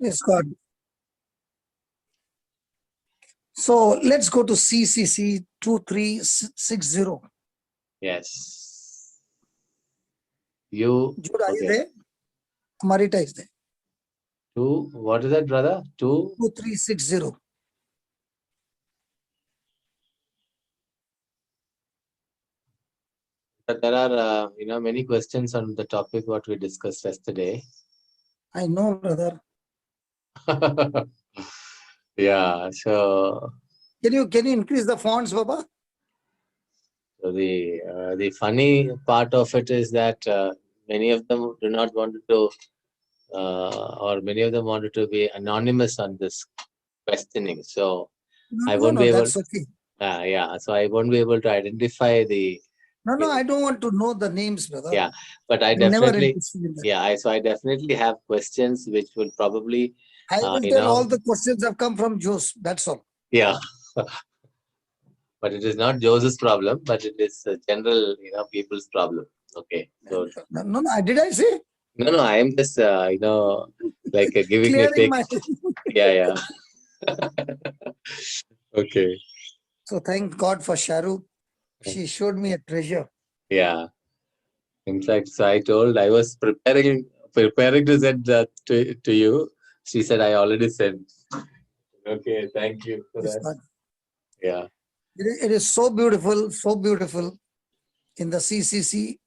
Yes, God. So let's go to CCC 2360. Yes. You. Jude, are you Okay. there? Marita is there. 2. What is that, brother? 2. 2360. But there are, many questions on the topic what we discussed yesterday. I know, brother. Yeah. So Can you increase the fonts, Baba? the funny part of it is that many of them do not want to, or many of them wanted to be anonymous on this questioning. So I won't be able. That's okay. Yeah. So I won't be able to identify the. No, I don't want to know the names, brother. Yeah, but I I'm never definitely. interested in that. Yeah, so I definitely have questions which will probably. I will tell all the questions have come from Jose. That's all. Yeah. But it is not Jose's problem, but it is a general, people's problem. Okay. So No, did I say? no, I am just, like giving a Clearing fake. my. Yeah. Okay. So thank God for Sharu. She showed me a treasure. Yeah. In fact, so I was preparing to send that to you. She said, I already sent. Okay. Thank you for Yes, that. God. Yeah. It is so beautiful in the CCC.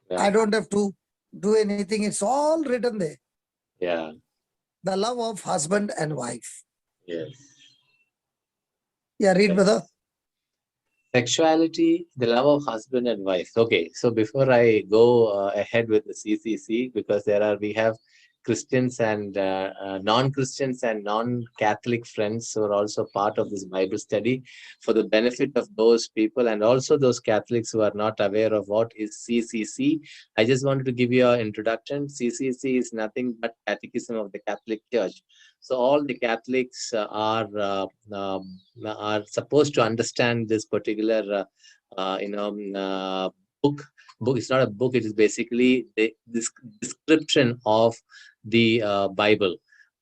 Yeah. I don't have to do anything. It's all written there. Yeah. The love of husband and wife. Yes. Yeah, read, brother. Sexuality, the love of husband and wife. Okay, so before I go ahead with the CCC, because we have Christians and non-Christians and non-Catholic friends who are also part of this Bible study, for the benefit of those people and also those Catholics who are not aware of what is CCC. I just wanted to give you an introduction. CCC is nothing but Catechism of the Catholic Church. So all the Catholics are supposed to understand this particular, book. It's not a book. It is basically this description of the Bible.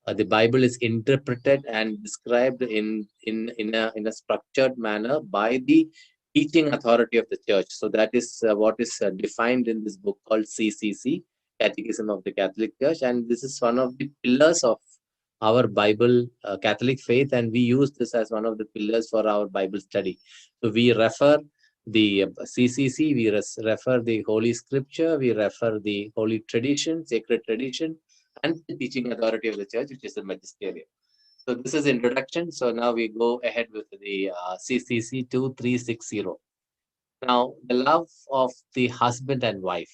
The Bible is interpreted and described in a structured manner by the teaching authority of the church. So that is what is defined in this book called CCC, Catechism of the Catholic Church, and this is one of the pillars of our Bible, Catholic faith, and we use this as one of the pillars for our Bible study. So we refer the CCC, we refer the Holy Scripture, we refer the Holy Tradition, Sacred Tradition, and the teaching authority of the Church, which is the Magisterium. So this is introduction. So now we go ahead with the CCC 2360. Now, the love of the husband and wife.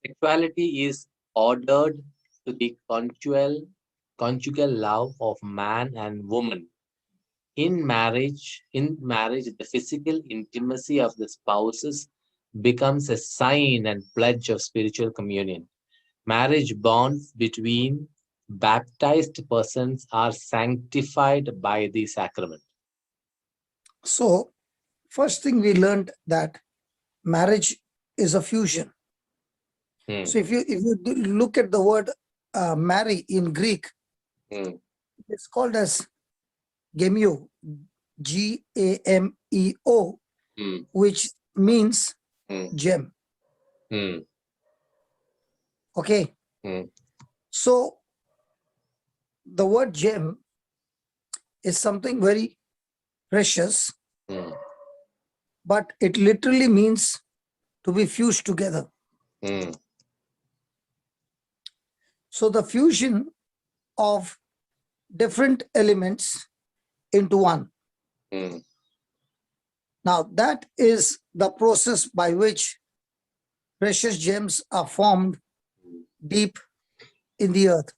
Sexuality is ordered to the conjugal love of man and woman. In marriage, the physical intimacy of the spouses becomes a sign and pledge of spiritual communion. Marriage bonds between baptized persons are sanctified by the sacrament. So, first thing we learned that marriage is a fusion. So if you look at the word marry in Greek, it's called as gemeo, Gameo, which means gem. Okay. So the word gem is something very precious, but it literally means to be fused together. So the fusion of different elements into one. Now that is the process by which precious gems are formed deep in the earth.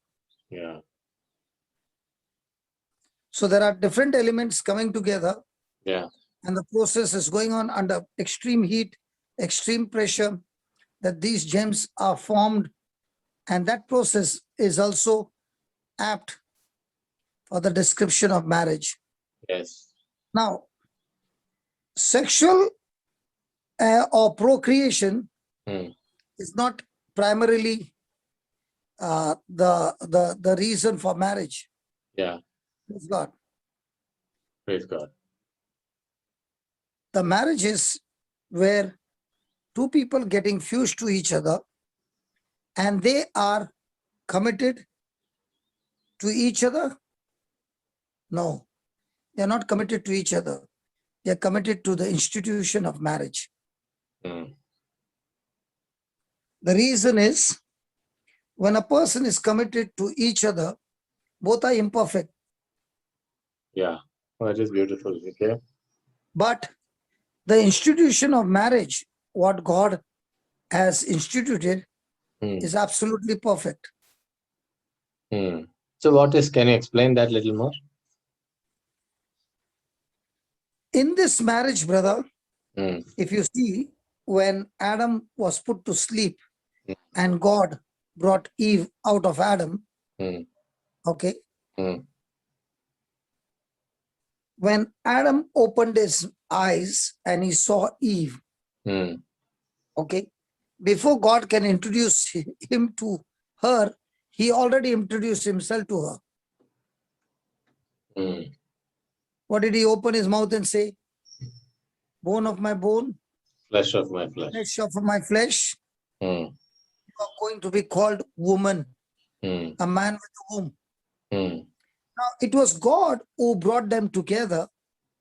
Yeah. So there are different elements coming together. Yeah. And the process is going on under extreme heat, extreme pressure, that these gems are formed. And that process is also apt for the description of marriage. Yes. Now, sexual or procreation is not primarily the reason for marriage. Yeah. Praise God. Praise God. The marriage is where two people getting fused to each other and they are committed to each other. No, they are not committed to each other. They are committed to the institution of marriage. Mm. The reason is when a person is committed to each other, both are imperfect. Yeah. Oh, that is beautiful. Okay. But the institution of marriage, what God has instituted, is absolutely perfect. So can you explain that a little more? In this marriage, brother, if you see, when Adam was put to sleep and God brought Eve out of Adam, okay, when Adam opened his eyes and he saw Eve, okay, before God can introduce him to her, he already introduced himself to her. What did he open his mouth and say? Bone of my bone, Flesh of my flesh. flesh of my flesh. You are going to be called woman, a man with a womb. Now, it was God who brought them together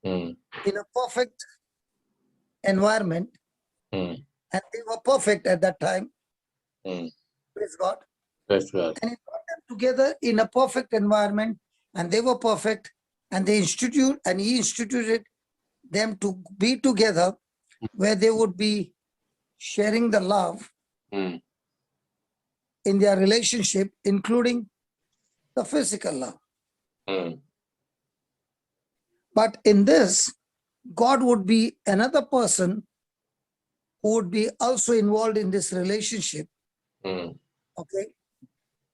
in a perfect environment, and they were perfect at that time. Praise God. Praise God. And he brought them together in a perfect environment, and they were perfect, and he instituted them to be together where they would be sharing the love in their relationship, including the physical love. But in this, God would be another person who would be also involved in this relationship. Okay.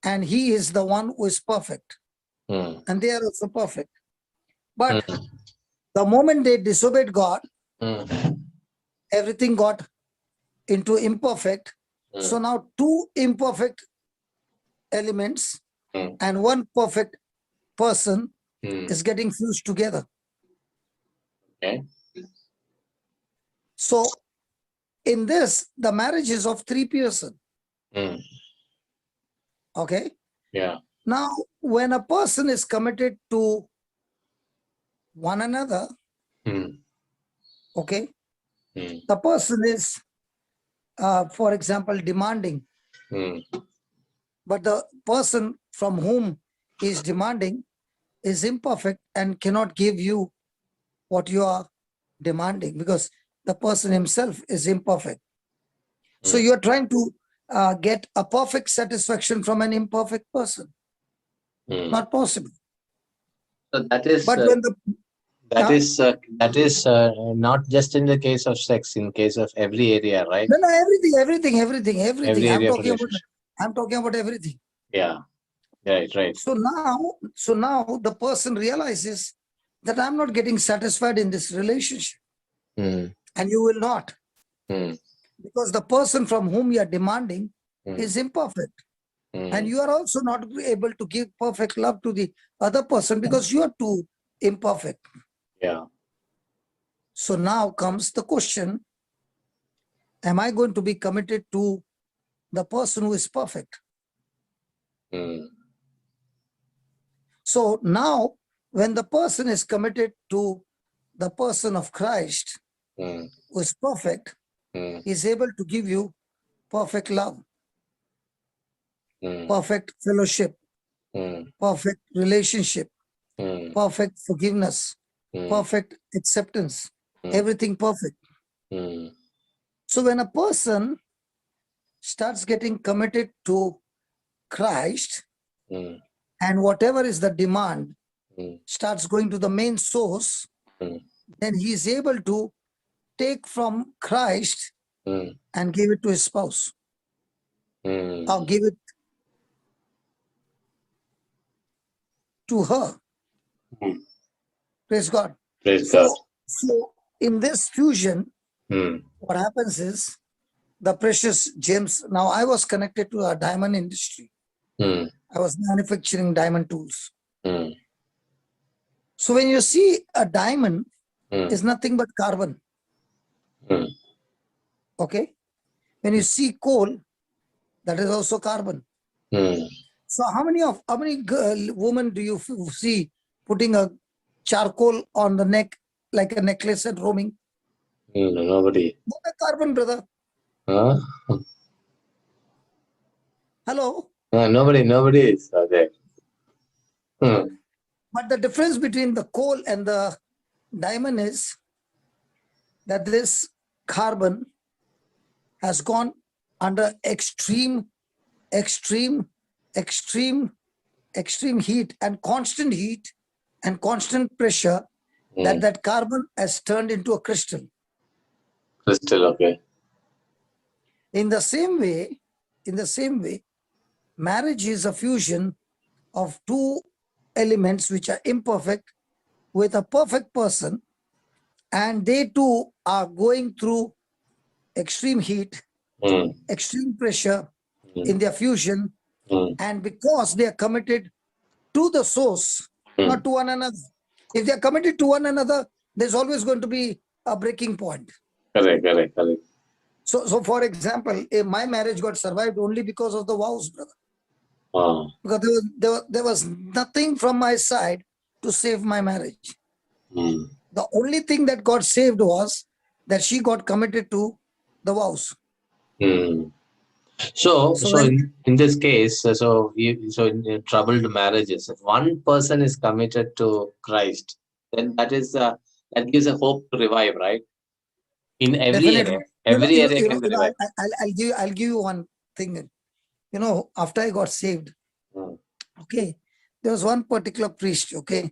And he is the one who is perfect. And they are also perfect. But the moment they disobeyed God, everything got into imperfect. So now two imperfect elements and one perfect person is getting fused together. Okay. So in this, the marriage is of three persons. Okay. Yeah. Now, when a person is committed to one another, okay, the person is, for example, demanding, but the person from whom he is demanding is imperfect and cannot give you what you are demanding because the person himself is imperfect. So you are trying to get a perfect satisfaction from an imperfect person. Not possible. So that is. But when the That is not just in the case of sex, in case of every area, right? no, everything. Every area of relationship. I'm talking about everything. Yeah. Right. So now the person realizes that I'm not getting satisfied in this relationship. And you will not. Because the person from whom you are demanding is imperfect. And you are also not able to give perfect love to the other person because you are too imperfect. Yeah. So now comes the question, am I going to be committed to the person who is perfect? So now when the person is committed to the person of Christ, who is perfect, is able to give you perfect love, perfect fellowship, perfect relationship, perfect forgiveness, perfect acceptance, everything perfect. So when a person starts getting committed to Christ, and whatever is the demand starts going to the main source, then he is able to take from Christ and give it to his spouse or give it to her. Praise God. Praise God. So in this fusion, what happens is the precious gems. Now I was connected to a diamond industry. Hmm. I was manufacturing diamond tools. Hmm. So when you see a diamond, Hmm. is nothing but carbon. Hmm. Okay. When you see coal, that is also carbon. Hmm. So how many women do you see putting a charcoal on the neck like a necklace and roaming? Nobody. What a carbon, brother. Huh? Hello. Nobody is there. Hmm. But the difference between the coal and the diamond is that this carbon has gone under extreme heat and constant pressure, that carbon has turned into a crystal. Crystal, okay. In the same way, marriage is a fusion of two elements which are imperfect with a perfect person, and they too are going through extreme heat, extreme pressure in their fusion, and because they are committed to the source, not to one another. If they are committed to one another, there's always going to be a breaking point. Correct. So for example, if my marriage got survived only because of the vows, brother. Because there was nothing from my side to save my marriage. The only thing that got saved was that she got committed to the vows. So when, in this case, so in troubled marriages, if one person is committed to Christ, then that gives a hope to revive, right? In every definitely, area, every area can be revived. I'll give you one thing. After I got saved, okay, there was one particular priest, okay.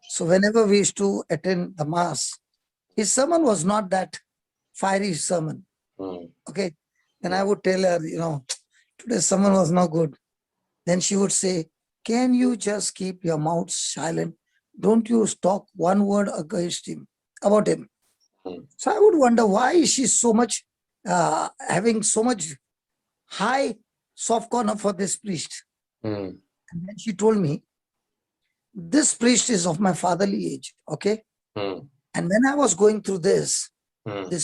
So whenever we used to attend the mass, his sermon was not that fiery sermon, okay. Then I would tell her, today's sermon was not good. Then she would say, can you just keep your mouth silent? Don't you talk one word about him. So I would wonder, why is she so much having so much high soft corner for this priest? And then she told me, this priest is of my fatherly age, okay? And when I was going through this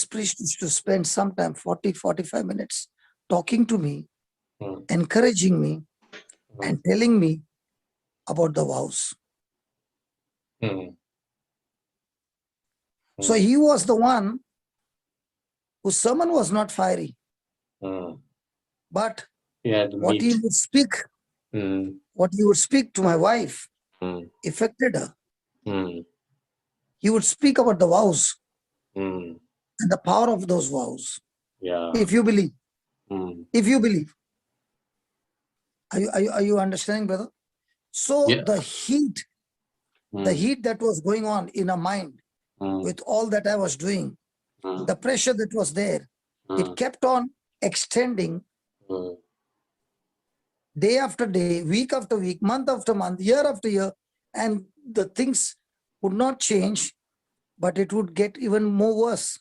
priest used to spend sometime 40-45 minutes talking to me, encouraging me, and telling me about the vows. So he was the one whose sermon was not fiery, but what he would speak, to my wife affected her. He would speak about the vows and the power of those vows. Yeah. If you believe, are you understanding, brother? So the heat that was going on in our mind with all that I was doing, the pressure that was there, it kept on extending day after day, week after week, month after month, year after year, and the things would not change, but it would get even more worse.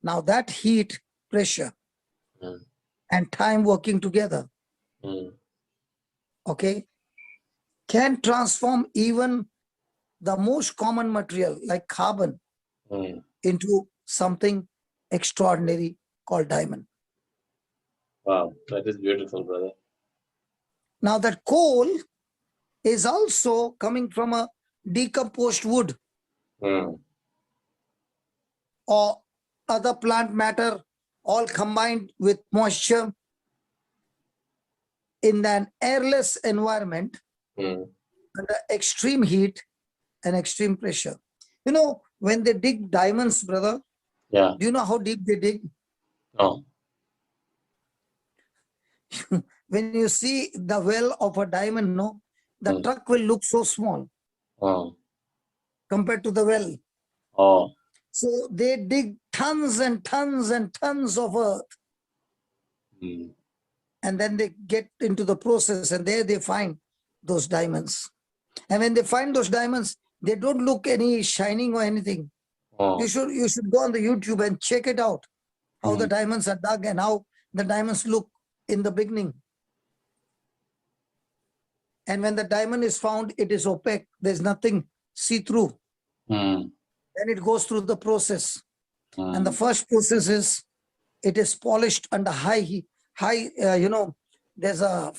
Now that heat, pressure, and time working together, okay, can transform even the most common material like carbon into something extraordinary called diamond. Wow, that is beautiful, brother. Now that coal is also coming from a decomposed wood or other plant matter, all combined with moisture in an airless environment under extreme heat and extreme pressure. When they dig diamonds, brother, do you know how deep they dig? No. When you see the well of a diamond, the truck will look so small compared to the well. So they dig tons and tons and tons of earth. And then they get into the process, and there they find those diamonds. And when they find those diamonds, they don't look any shining or anything. You should go on the YouTube and check it out, how the diamonds are dug and how the diamonds look in the beginning. And when the diamond is found, it is opaque. There's nothing see-through. Mm. Then it goes through the process. Mm. And the first process is, it is polished under high, there's a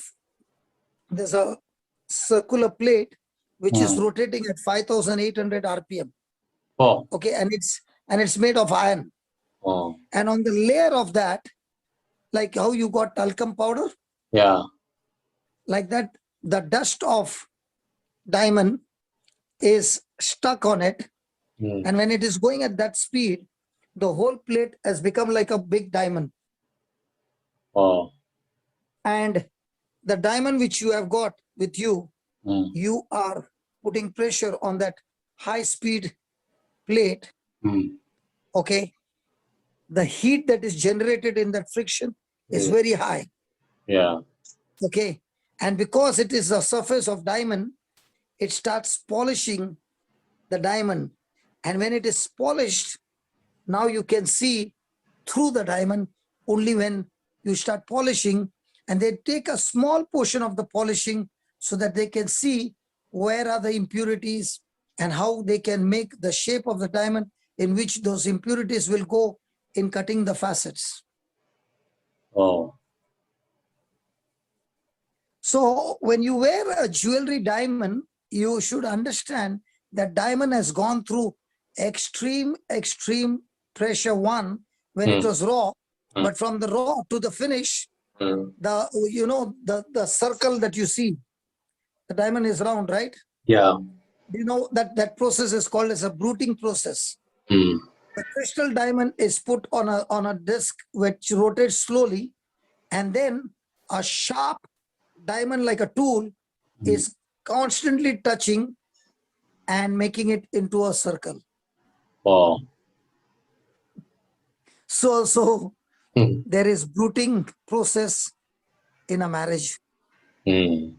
circular plate which is rotating at 5,800 RPM. Oh. Okay, and it's made of iron. Oh. And on the layer of that, like how you got talcum powder, Yeah. like that, the dust of diamond is stuck on it. Mm. And when it is going at that speed, the whole plate has become like a big diamond. Oh. And the diamond which you have got with you, you are putting pressure on that high speed plate. Okay. The heat that is generated in that friction is very high. Yeah. Okay. And because it is the surface of diamond, it starts polishing the diamond. And when it is polished, now you can see through the diamond only when you start polishing. And they take a small portion of the polishing so that they can see where are the impurities and how they can make the shape of the diamond in which those impurities will go in cutting the facets. Oh. So when you wear a jewelry diamond, you should understand that diamond has gone through extreme pressure one when it was raw, but from the raw to the finish, the circle that you see, the diamond is round, right? Yeah. You know that process is called as a bruting process. Mm. The crystal diamond is put on a disc which rotates slowly, and then a sharp diamond like a tool is constantly touching and making it into a circle. Oh. So there is bruting process in a marriage. Mm.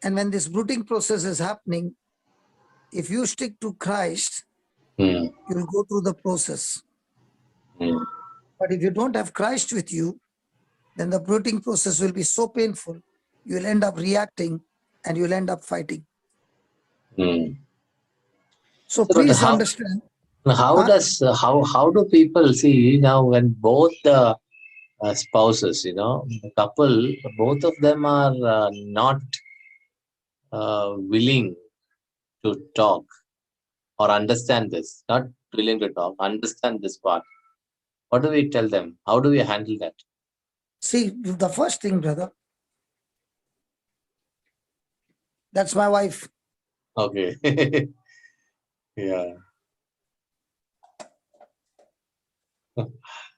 And when this bruting process is happening, if you stick to Christ, you'll go through the process. But if you don't have Christ with you, then the bruting process will be so painful, you'll end up reacting and you'll end up fighting. So please understand. How do people see now when both the spouses, the couple, both of them are not willing to talk or understand this, not willing to talk, understand this part? What do we tell them? How do we handle that? See, the first thing, brother, that's my wife. Okay. Yeah.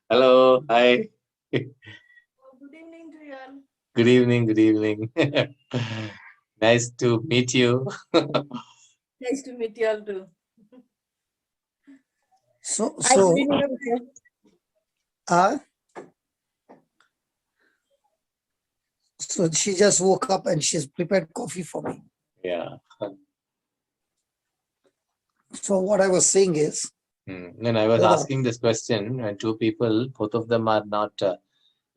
Hello. Hi. Good evening to you all. Good evening. Good evening. Nice to meet you. Nice to meet you all too. So she just woke up and she's prepared coffee for me. Yeah. So what I was saying is, And I was asking this question when two people, both of them are not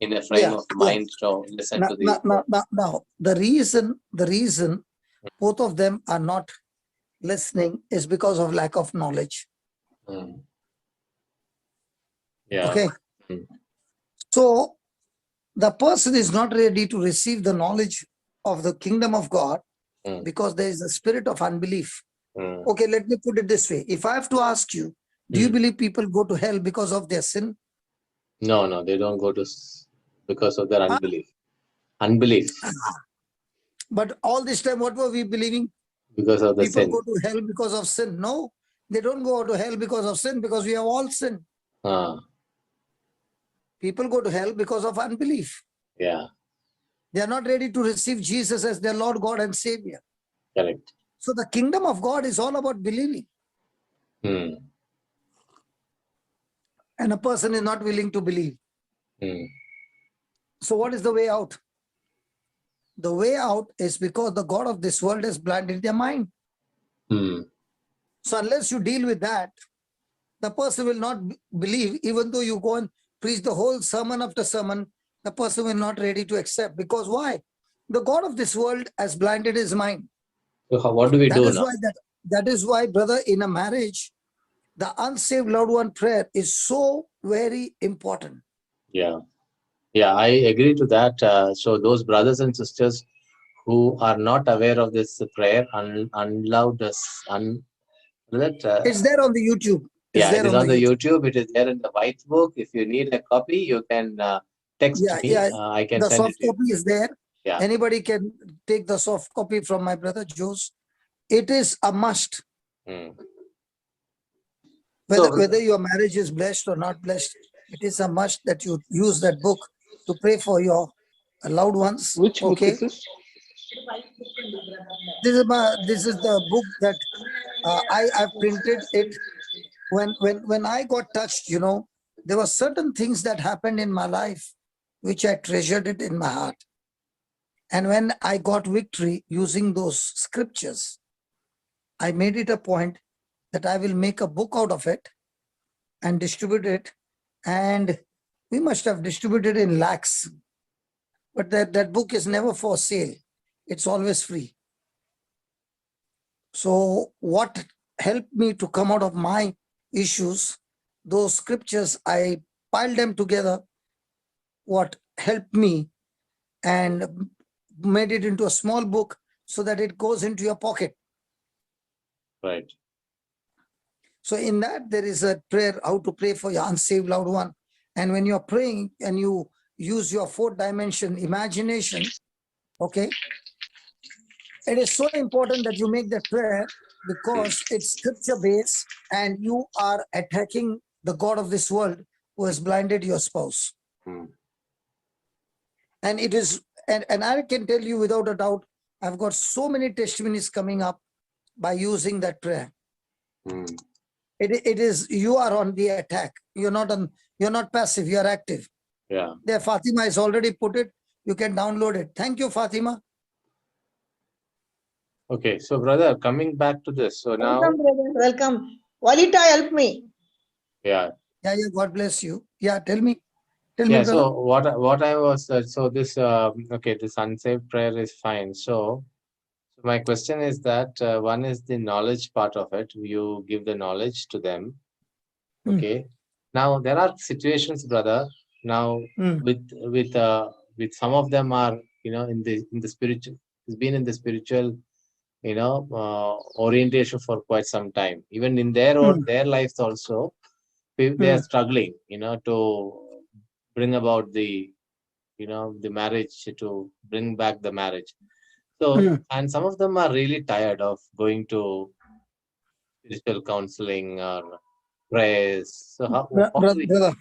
in a frame of mind to listen to these. Now, the reason both of them are not listening is because of lack of knowledge. Yeah. Okay. So the person is not ready to receive the knowledge of the kingdom of God because there is a spirit of unbelief. Okay, let me put it this way. If I have to ask you, do you believe people go to hell because of their sin? No, they don't go to because of their unbelief. Unbelief. But all this time, what were we believing? Because of the People sin. go to hell because of sin. No, they don't go to hell because of sin, because we have all sinned. People go to hell because of unbelief. Yeah. They are not ready to receive Jesus as their Lord, God, and Savior. Correct. So the kingdom of God is all about believing. And a person is not willing to believe. So what is the way out? The way out is because the God of this world has blinded their mind. So unless you deal with that, the person will not believe, even though you go and preach the whole sermon after sermon, the person will not ready to accept. Because why? the God of this world has blinded his mind. So what do we That do is now? why that is why, brother, in a marriage, the unsaved loved one prayer is so very important. Yeah. Yeah, I agree to that. So those brothers and sisters who are not aware of this prayer, unloved us, It's there on the YouTube. It's yeah, there it is on on the the YouTube. YouTube. It is there in the white book. If you need a copy, you can text Yeah, me. yeah. I can The send it soft to you. copy is there. Yeah. Anybody can take the soft copy from my brother Joe's. It is a must. Mm. Whether your marriage is blessed or not blessed, it is a must that you use that book to pray for your loved ones. Which book Okay. is this? This is the book that I printed it when I got touched. There were certain things that happened in my life which I treasured it in my heart. And when I got victory using those scriptures, I made it a point that I will make a book out of it and distribute it. And we must have distributed in lakhs. But that book is never for sale. It's always free. So what helped me to come out of my issues, those scriptures, I piled them together, what helped me, and made it into a small book so that it goes into your pocket. Right. So in that, there is a prayer, how to pray for your unsaved loved one. And when you're praying and you use your fourth dimension imagination, okay, it is so important that you make that prayer because it's scripture based and you are attacking the God of this world who has blinded your spouse. Mm. And it is, and I can tell you without a doubt, I've got so many testimonies coming up by using that prayer. Mm. It is, you are on the attack. You're not passive, you're active. Yeah. There, Fatima has already put it. You can download it. Thank you, Fatima. Okay, so brother, coming back to this. So now, Welcome, brother. Welcome. Walita, help me. yeah. Yeah, God bless you. Yeah, tell me. Tell me, Yeah, brother. so what I was so this okay, this unsaved prayer is fine. So my question is that one is the knowledge part of it. You give the knowledge to them. Okay. Now there are situations, brother. Now with some of them are in the spiritual, has been in the spiritual orientation for quite some time. Even in their lives also, they are struggling to bring about the the marriage, to bring back the marriage. So and some of them are really tired of going to spiritual counseling or prayers. So how do we, Brother,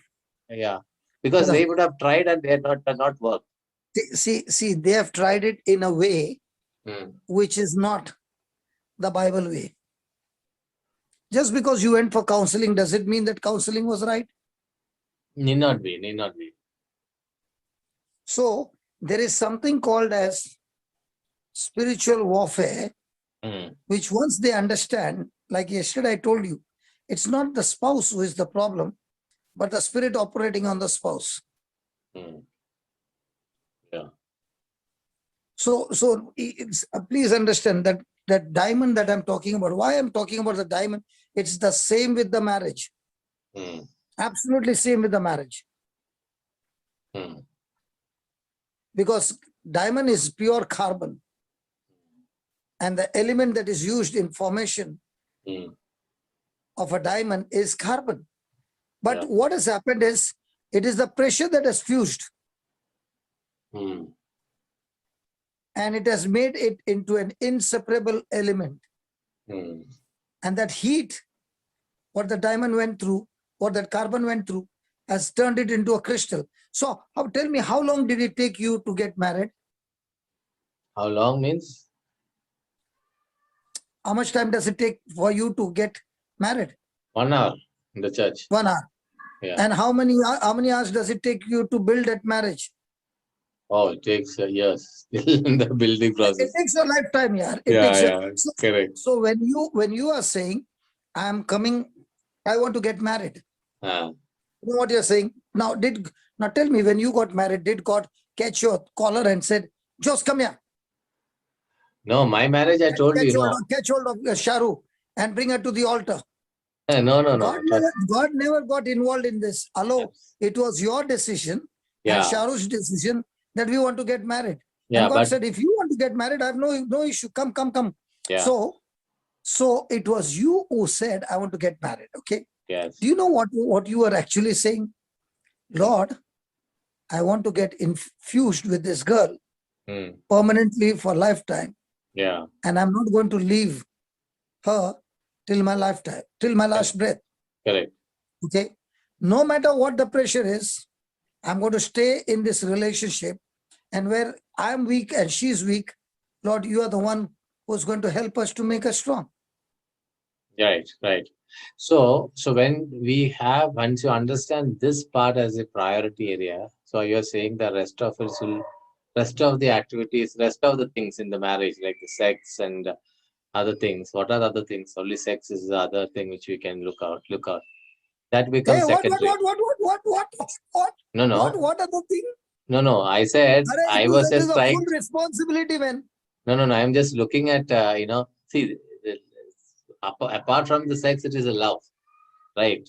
yeah, because they would have tried and they had not worked. see, they have tried it in a way which is not the Bible way. Just because you went for counseling, does it mean that counseling was right? Need not be, need not be. So there is something called as spiritual warfare, which once they understand, like yesterday I told you, it's not the spouse who is the problem, but the spirit operating on the spouse. Yeah. So please understand that diamond that I'm talking about, why I'm talking about the diamond, it's the same with the marriage. Absolutely same with the marriage. Because diamond is pure carbon. And the element that is used in formation of a diamond is carbon. But what has happened is, it is the pressure that has fused. And it has made it into an inseparable element. And that heat, what the diamond went through, what that carbon went through, has turned it into a crystal. So tell me, how long did it take you to get married? How long means? How much time does it take for you to get married? 1 hour in the church. 1 hour. Yeah. And how many hours does it take you to build that marriage? Oh, it takes years in the building process. It takes a lifetime, yeah. Correct. So when you are saying, I want to get married. You know what you're saying? Now tell me, when you got married, did God catch your collar and said, Just come here. No, my marriage, I told you, Catch hold of Sharu and bring her to the altar. No. God never got involved in this. Hello, Yes. it was your decision Yeah. and Sharu's decision that we want to get married. Yeah, And God but said, if you want to get married, I have no issue. Come. yeah. So it was you who said, I want to get married. Okay. Yes. Do you know what you are actually saying? Lord, I want to get infused with this girl permanently for lifetime. Yeah. And I'm not going to leave her till my lifetime, till my last breath. Correct. Okay. No matter what the pressure is, I'm going to stay in this relationship. And where I'm weak and she's weak, Lord, you are the one who's going to help us to make us strong. Right. So once you understand this part as a priority area, so you're saying the rest of the activities, rest of the things in the marriage, like the sex and other things. What are the other things? Only sex is the other thing which we can look out. That becomes secondary. What? No. What other thing? No. I said I was just trying. Full responsibility, man. No. I'm just looking at see. Apart from the sex, it is a love, right?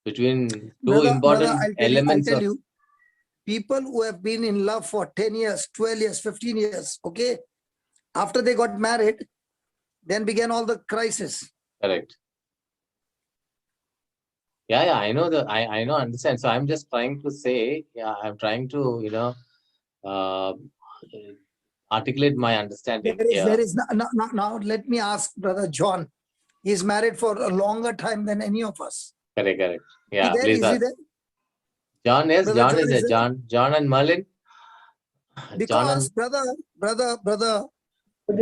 Between two important elements. I'll tell you, people who have been in love for 10 years, 12 years, 15 years, okay, after they got married, then began all the crisis. Correct. Yeah, I know I know, understand. So I'm just trying to say, I'm trying to, articulate my understanding. There is now let me ask Brother John. He's married for a longer time than any of us. Correct. Yeah, is he there? John, yes, Brother John is there. John and Merlin. Because brother,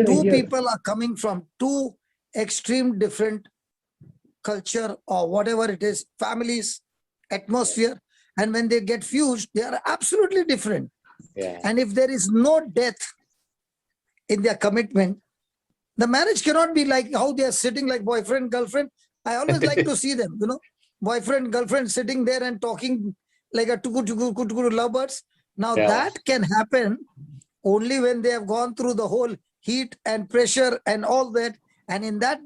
two people are coming from two extreme different culture or whatever it is, families, atmosphere, and when they get fused, they are absolutely different. Yeah. And if there is no depth in their commitment, the marriage cannot be like how they are sitting like boyfriend, girlfriend. I always like to see them, boyfriend, girlfriend sitting there and talking like a tuku lovebirds. Now that can happen only when they have gone through the whole heat and pressure and all that. And in that,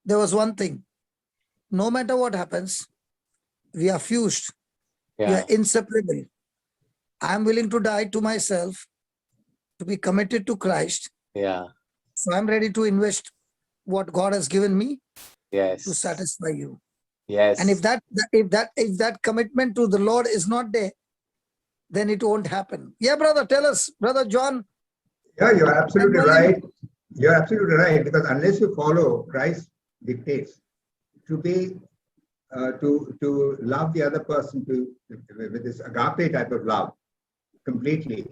there was one thing. No matter what happens, we are fused. We are inseparable. I'm willing to die to myself to be committed to Christ. Yeah. So I'm ready to invest what God has given me to satisfy you. Yes. And if that commitment to the Lord is not there, then it won't happen. Yeah, brother, tell us, Brother John. Yeah, you're absolutely right. You're absolutely right, because unless you follow Christ's dictates to be to love the other person with this agape type of love completely,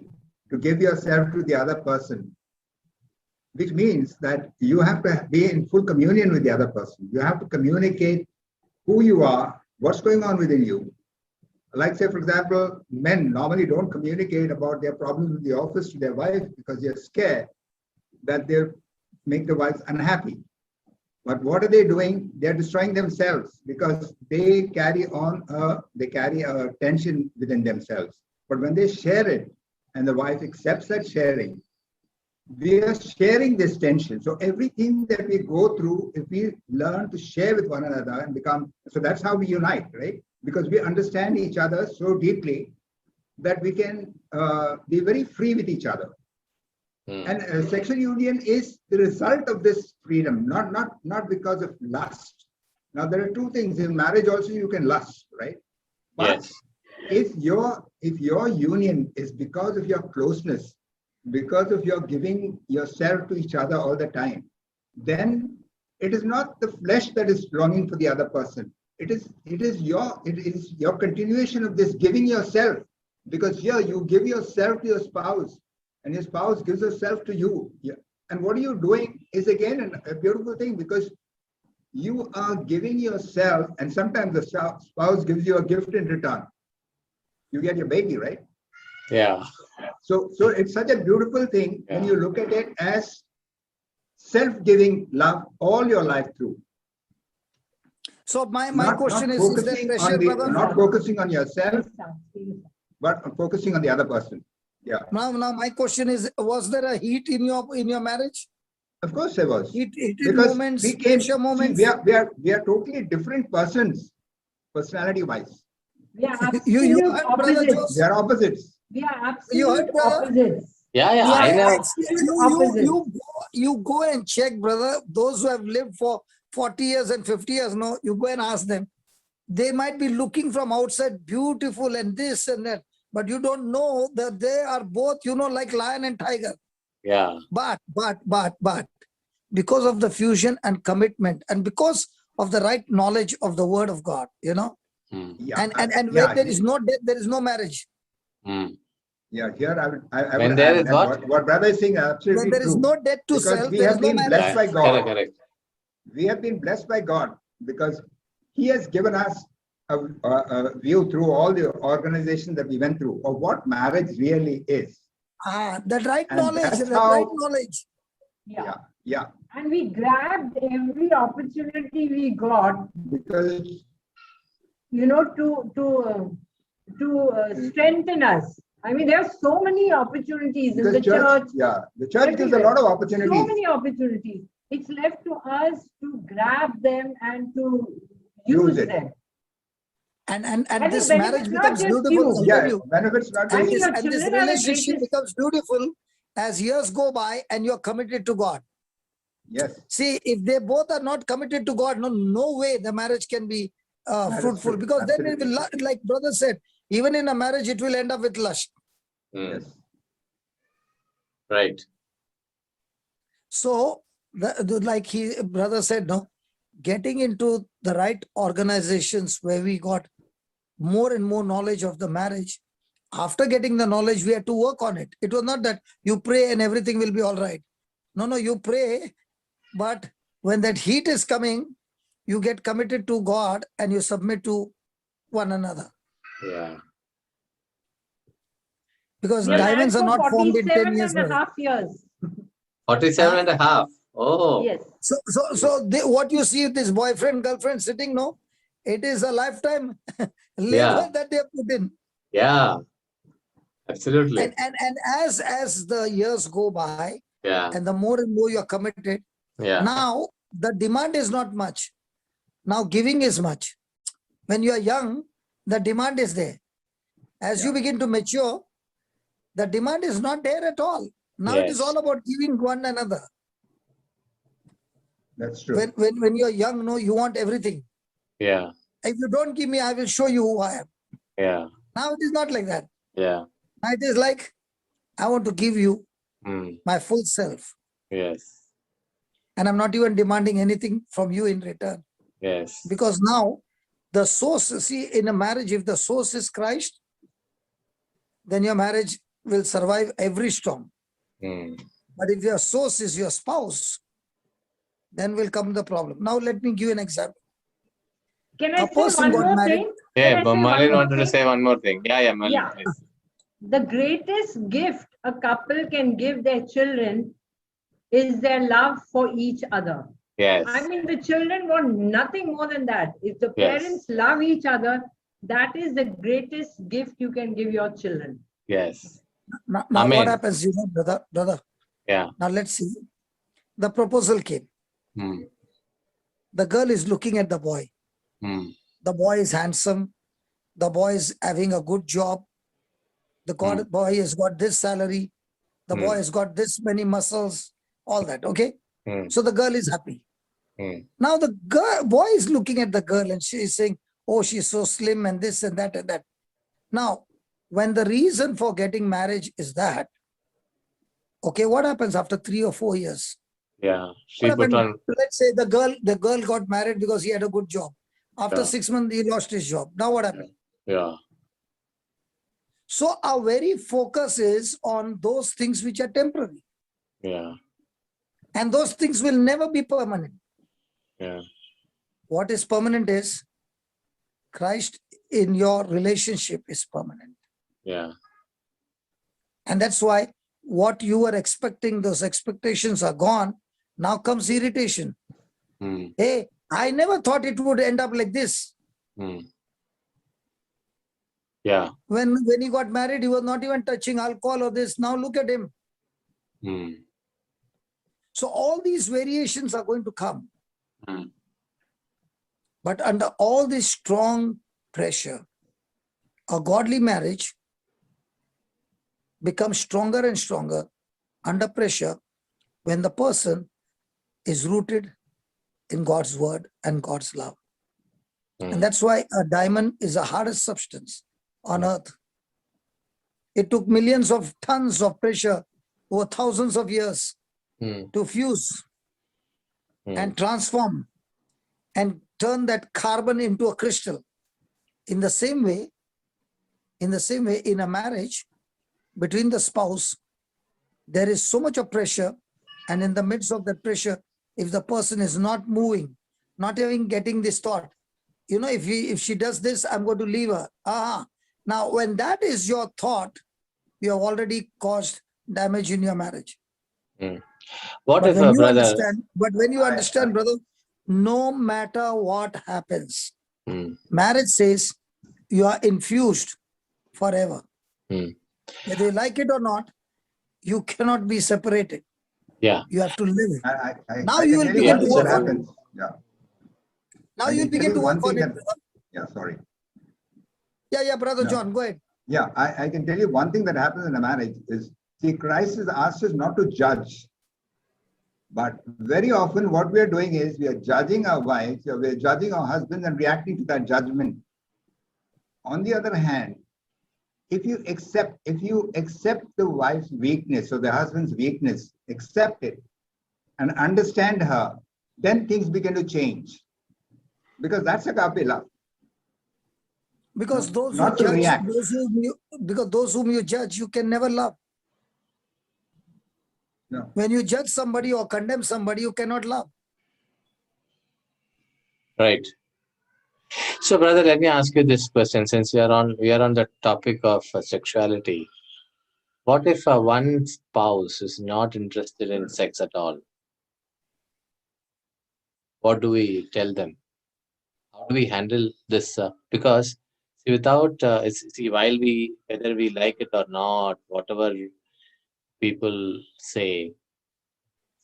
to give yourself to the other person, which means that you have to be in full communion with the other person. You have to communicate who you are, what's going on within you. Like, say, for example, men normally don't communicate about their problems in the office to their wife because they're scared that they'll make the wives unhappy. But what are they doing? They're destroying themselves because they carry a tension within themselves. But when they share it and the wife accepts that sharing, we are sharing this tension. So everything that we go through, if we learn to share with one another and so that's how we unite, right? Because we understand each other so deeply that we can be very free with each other. And sexual union is the result of this freedom, not because of lust. Now, there are two things. In marriage also you can lust, right? But if your union is because of your closeness, because of your giving yourself to each other all the time, then it is not the flesh that is longing for the other person. It is your continuation of this giving yourself, because here you give yourself to your spouse and your spouse gives herself to you. And what are you doing is again a beautiful thing, because you are giving yourself, and sometimes the spouse gives you a gift in return. You get your baby, right? Yeah. So it's such a beautiful thing when you look at it as self-giving love all your life through. So my question is there pressure, brother? Not focusing on yourself, but focusing on the other person. Yeah. Now my question is, was there a heat in your marriage? Of course there was. Heated Because moments, we came, pressure see, moments. we are totally different persons, personality wise. We are You absolute heard, Brother opposites. Joseph? We are opposites. We are You heard, absolute brother? opposites. Yeah, We I are know. absolute opposites. You go and check, brother. Those who have lived for 40 years and 50 years, no, you go and ask them. They might be looking from outside beautiful and this and that, but you don't know that they are both, like lion and tiger. Yeah. But because of the fusion and commitment, and because of the right knowledge of the word of God, Yeah. and where there is no death, there is no marriage. Yeah, here I When would there add is that what brother is saying is When absolutely there is true. no death to Because self, we there have is no been marriage. blessed by God. Correct. We have been blessed by God because He has given us a view through all the organizations that we went through of what marriage really is. That right And knowledge, that's that how- right knowledge. Yeah. Yeah, And we grabbed every opportunity we got, because to strengthen us. I mean, there are so many opportunities in the church, church. the church gives a lot of So opportunities. many opportunities. It's left to us to grab them and to use it. them. And And this it marriage benefits not becomes just beautiful. you. I'll Yeah, tell you. benefits not And just your And this children are the relationship greatest. becomes beautiful as years go by and you're committed to God. yes. See, if they both are not committed to God, no way the marriage can be That is fruitful, true. because then it will, Absolutely. like brother said, even in a marriage, it will end up with lust. Yes. Right. So, like brother said, no, getting into the right organizations where we got more and more knowledge of the marriage. After getting the knowledge, we had to work on it. It was not that you pray and everything will be all right. No, you pray, but when that heat is coming, you get committed to God and you submit to one another. Yeah. Because We are diamonds are married for not formed in 10 47 years. and a brother. half years. 47 and a half. Oh. Yes. So what you see with this boyfriend, girlfriend sitting, no, it is a lifetime labor Yeah. that they have put in. Yeah. Absolutely. And as the years go by, Yeah. and the more and more you're committed, Yeah. now the demand is not much. Now giving is much. When you are young, the demand is there. As you begin to mature, the demand is not there at all. Now it is Yes. all about giving one another. That's true. When you're young, no, you want everything. Yeah. If you don't give me, I will show you who I am. Yeah. Now it is not like that. Yeah. Now it is like, I want to give you my full self. Yes. And I'm not even demanding anything from you in return. Yes. Because now the source, see, in a marriage, if the source is Christ, then your marriage will survive every storm. But if your source is your spouse, then will come the problem. Now let me give you an example. Can I A say person one got more married. thing? Yeah, Can I but say one Malin more wanted to thing? say one more thing. Yeah, Malin. Yeah. Please. The greatest gift a couple can give their children is their love for each other. Yes. I mean, the children want nothing more than that. If the Yes. parents love each other, that is the greatest gift you can give your children. Yes. Now Amen. what happens, brother? Yeah. Now let's see. The proposal came. The girl is looking at the boy. The boy is handsome. The boy is having a good job. The boy has got this salary. The boy has got this many muscles, all that. Okay. So the girl is happy. Now the boy is looking at the girl and she is saying, oh, she's so slim and this and that and that. Now, when the reason for getting marriage is that, okay, what happens after 3 or 4 years? Yeah. She put on. Let's say the girl got married because he had a good job. After 6 months, he lost his job. Now what happened? Yeah. So our very focus is on those things which are temporary. Yeah. And those things will never be permanent. Yeah. What is permanent is Christ in your relationship is permanent. Yeah. And that's why what you were expecting, those expectations are gone. Now comes irritation. Hey, I never thought it would end up like this. Yeah. When he got married, he was not even touching alcohol or this. Now look at him. So all these variations are going to come. But under all this strong pressure, a godly marriage becomes stronger and stronger under pressure when the person is rooted in God's word and God's love. And that's why a diamond is the hardest substance on earth. It took millions of tons of pressure over thousands of years to fuse and transform and turn that carbon into a crystal. In the same way, in a marriage between the spouse, there is so much of pressure, and in the midst of that pressure, if the person is not moving, not even getting this thought, if she does this, I'm going to leave her. Now, when that is your thought, you have already caused damage in your marriage. What if, brother? When you understand, brother, no matter what happens, marriage says you are infused forever. Whether you like it or not, you cannot be separated. Yeah. You have to live it. Now you will begin to work on it. Yeah. Now you begin to work on it. Yeah, sorry. Yeah, brother John, go ahead. Yeah, I can tell you one thing that happens in a marriage is, see, Christ has asked us not to judge. But very often what we are doing is we are judging our wives, or we are judging our husbands and reacting to that judgment. On the other hand, if you accept the wife's weakness or the husband's weakness, accept it and understand her, then things begin to change. Because that's agape love. Because those not who to judge, react. those whom you judge, you can never love. No. When you judge somebody or condemn somebody, you cannot love. Right. So, brother, let me ask you this question. Since we are on the topic of sexuality, what if one spouse is not interested in sex at all? What do we tell them? How do we handle this? Because without while whether we like it or not, whatever people say,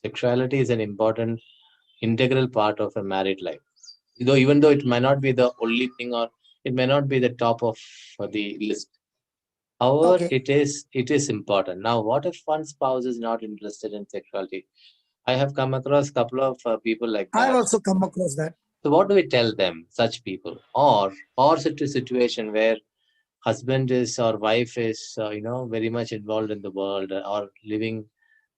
sexuality is an important integral part of a married life. Even though it might not be the only thing, or it may not be the top of the list. However, Okay. it is important. Now, what if one spouse is not interested in sexuality? I have come across a couple of people like that. I've also come across that. So what do we tell them, such people? Or such a situation where husband is or wife is, very much involved in the world, or living,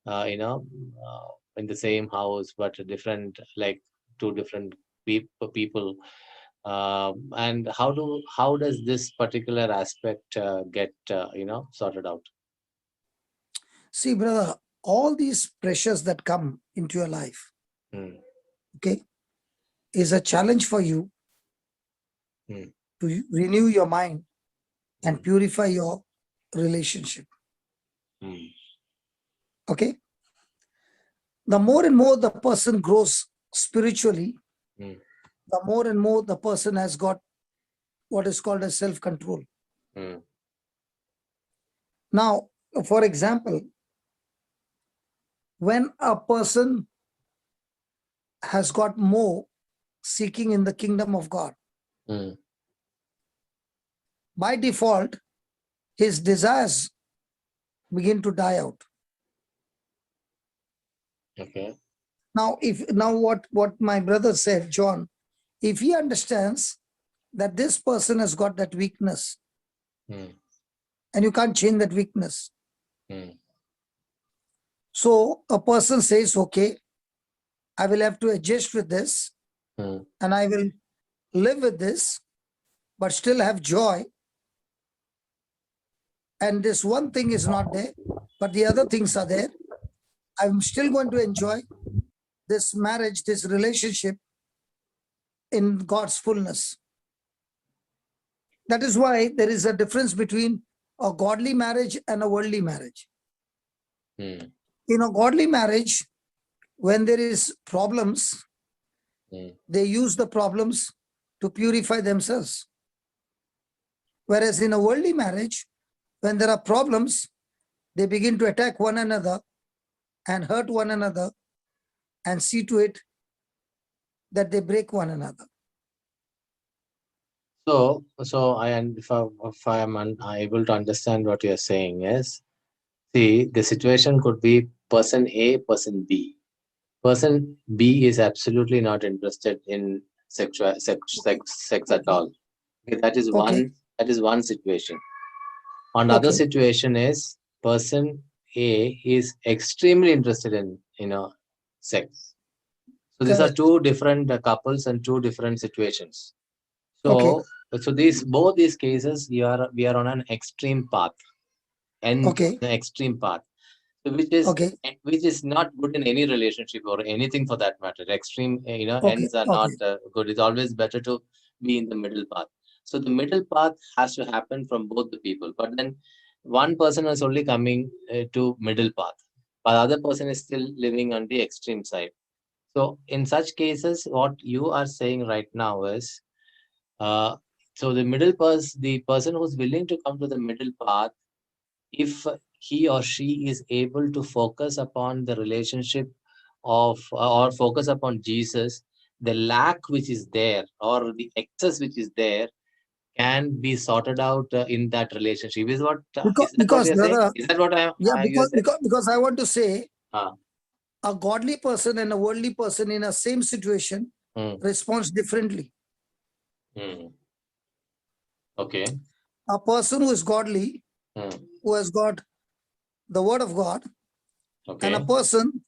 in the same house, but different, like two different people. And how does this particular aspect get, sorted out? See, brother, all these pressures that come into your life, okay, is a challenge for you to renew your mind and purify your relationship. Okay? The more and more the person grows spiritually, the more and more the person has got what is called as self-control. Now, for example, when a person has got more seeking in the kingdom of God, by default, his desires begin to die out. Okay. Now, what my brother said, John, if he understands that this person has got that weakness, and you can't change that weakness. So a person says, okay, I will have to adjust with this, and I will live with this, but still have joy. And this one thing is not there, but the other things are there. I'm still going to enjoy this marriage, this relationship in God's fullness. That is why there is a difference between a godly marriage and a worldly marriage. In a godly marriage, when there is problems, they use the problems to purify themselves. Whereas in a worldly marriage, when there are problems, they begin to attack one another and hurt one another and see to it that they break one another. So if I am unable to understand what you are saying is, see, the situation could be person A, person B. Person B is absolutely not interested in sex at all. Okay, that is one situation. Another situation is person A is extremely interested in sex. So these are two different couples and two different situations. So both these cases we are on an extreme path, and the extreme path, which is not good in any relationship or anything for that matter. Extreme ends are not good. It's always better to be in the middle path. So the middle path has to happen from both the people, but then one person is only coming to middle path, but the other person is still living on the extreme side. So in such cases, what you are saying right now is, so the person who's willing to come to the middle path, if he or she is able to focus upon the relationship of or focus upon Jesus, the lack which is there or the excess which is there can be sorted out in that relationship. Is that what I because I want to say a godly person and a worldly person in a same situation responds differently. Okay. A person who is godly, who has got the word of God, and a person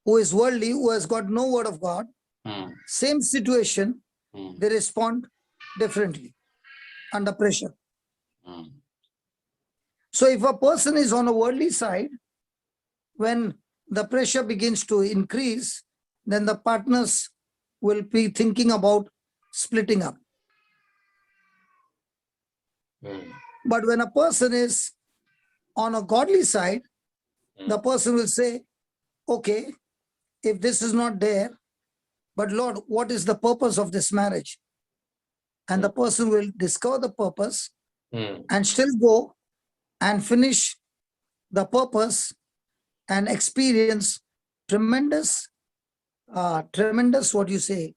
who is worldly, who has got no word of God, same situation, they respond differently under pressure. So if a person is on a worldly side, when the pressure begins to increase, then the partners will be thinking about splitting up. But when a person is on a godly side, the person will say, okay, if this is not there, but Lord, what is the purpose of this marriage? And the person will discover the purpose and still go and finish the purpose and experience tremendous, what you say,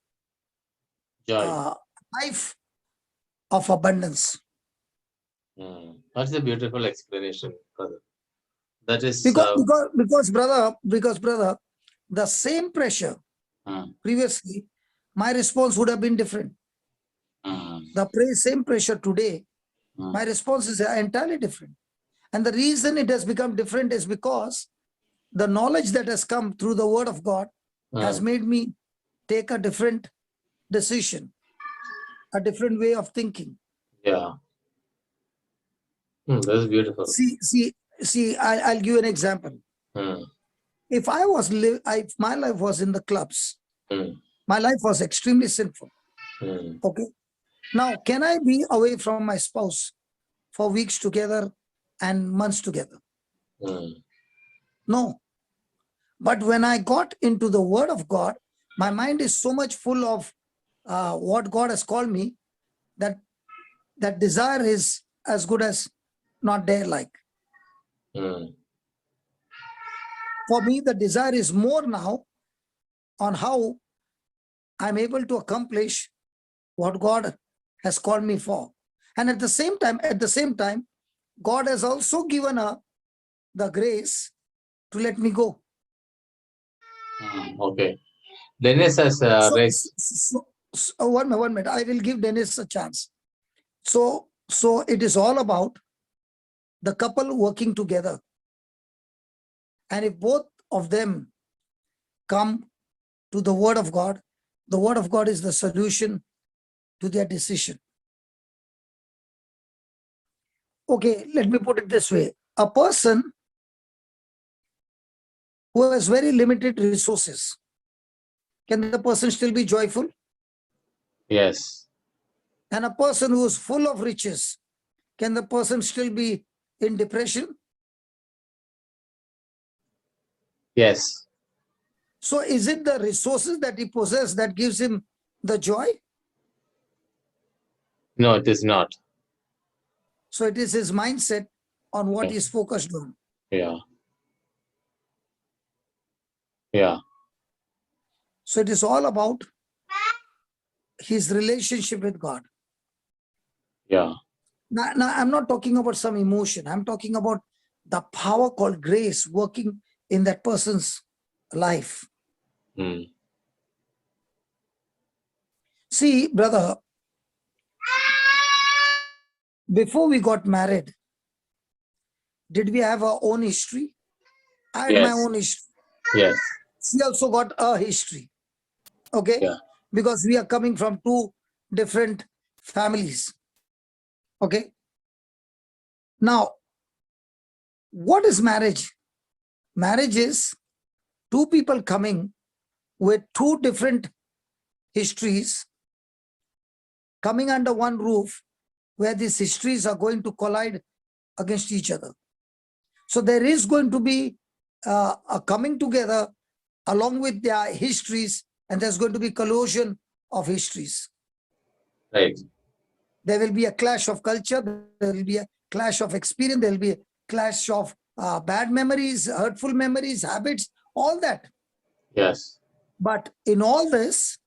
life of abundance. That's a beautiful explanation, brother. That is because brother, the same pressure previously, my response would have been different. The same pressure today, my response is entirely different. And the reason it has become different is because the knowledge that has come through the word of God has made me take a different decision, a different way of thinking. Yeah. That's beautiful. See, I'll give you an example. If if my life was in the clubs, my life was extremely sinful. Okay. Now, can I be away from my spouse for weeks together and months together? No. But when I got into the word of God, my mind is so much full of what God has called me that that desire is as good as not there like. For me, the desire is more now on how I'm able to accomplish what God has called me for. And at the same time, God has also given her the grace to let me go. Okay. Dennis has one minute. I will give Dennis a chance. So it is all about the couple working together. And if both of them come to the word of God is the solution to their decision. Okay, let me put it this way. A person who has very limited resources, can the person still be joyful? Yes. And a person who is full of riches, can the person still be in depression? Yes. So is it the resources that he possesses that gives him the joy? No, it is not. So it is his mindset on what he's focused on. Yeah. Yeah. So it is all about his relationship with God. Yeah. Now, I'm not talking about some emotion. I'm talking about the power called grace working in that person's life. Mm. See, brother, before we got married, did we have our own history? I had my Yes. own history. Yes. She also got a history. Okay? Yeah. Because we are coming from two different families. Okay? Now, what is marriage? Marriage is two people coming with two different histories coming under one roof where these histories are going to collide against each other. So there is going to be a coming together along with their histories, and there's going to be collision of histories. Right. There will be a clash of culture, there will be a clash of experience, there will be a clash of bad memories, hurtful memories, habits, all that. Yes. But in all this,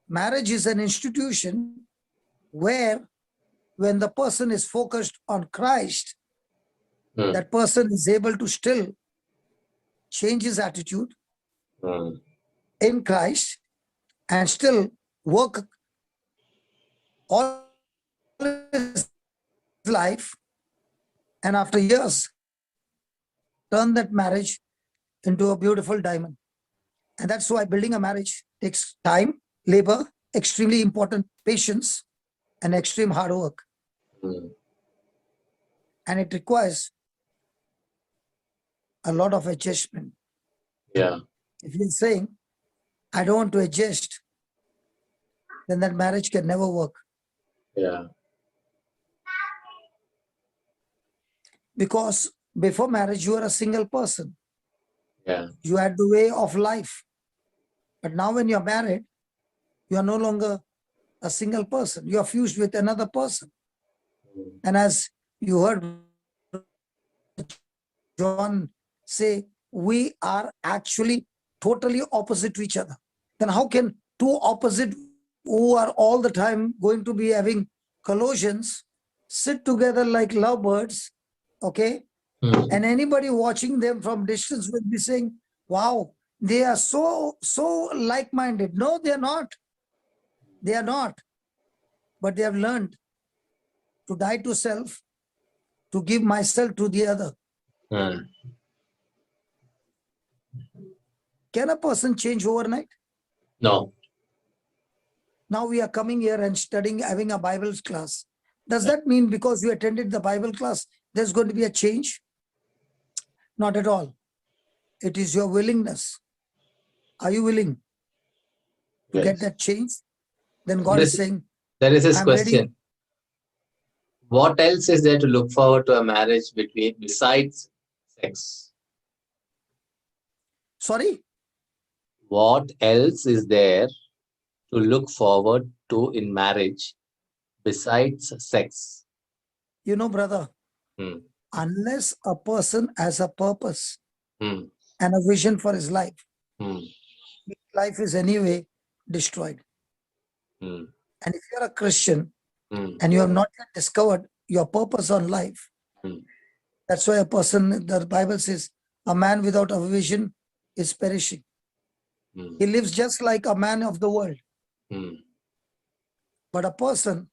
marriage is an institution where when the person is focused on Christ, Mm. that person is able to still change his attitude Mm. in Christ and still work all his life, and after years turn that marriage into a beautiful diamond. And that's why building a marriage takes time, labor, extremely important patience, and extreme hard work. Mm. And it requires a lot of adjustment. Yeah. If you're saying, I don't want to adjust, then that marriage can never work. Yeah. Because before marriage, you are a single person. Yeah. You had the way of life. But now when you're married, you are no longer a single person. You are fused with another person. Mm. And as you heard John say, we are actually totally opposite to each other. Then how can two opposite who are all the time going to be having collisions sit together like lovebirds, okay? Mm. And anybody watching them from distance will be saying, wow, they are so like-minded. No, they are not. They are not. But they have learned to die to self, to give myself to the other. Mm. Can a person change overnight? No. Now we are coming here and studying, having a Bible class. Does that mean because you attended the Bible class, there's going to be a change? Not at all. It is your willingness. Are you willing to get Yes. that change? Then God is saying, That is his I'm ready. question. What else is there to look forward to a marriage besides sex? Sorry? What else is there to look forward to in marriage besides sex? You know, brother, Hmm. unless a person has a purpose Hmm. and a vision for his life, Hmm. his life is anyway destroyed. Hmm. And if you're a Christian Hmm. and you have not yet discovered your purpose on life, Hmm. that's why a person, the Bible says, a man without a vision is perishing. Hmm. He lives just like a man of the world. Hmm. But a person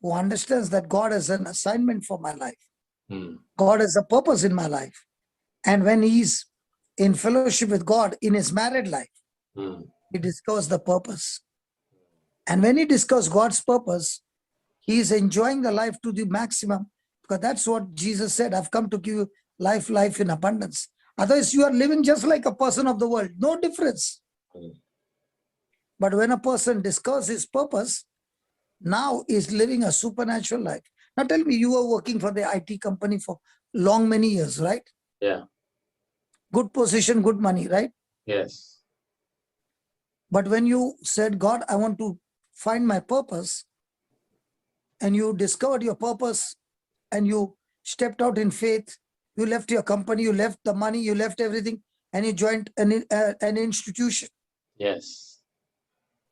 who understands that God has an assignment for my life, Hmm. God has a purpose in my life. And when he's in fellowship with God in his married life, Hmm. he discovers the purpose. And when he discovers God's purpose, he is enjoying the life to the maximum, because that's what Jesus said, I've come to give you life in abundance. Otherwise, you are living just like a person of the world, no difference. Hmm. But when a person discovers his purpose, now is living a supernatural life. Now tell me, you were working for the IT company for many years, right? Yeah. Good position, good money, right? Yes. But when you said, God, I want to find my purpose, and you discovered your purpose and you stepped out in faith. You left your company, you left the money, you left everything, and you joined an institution. Yes.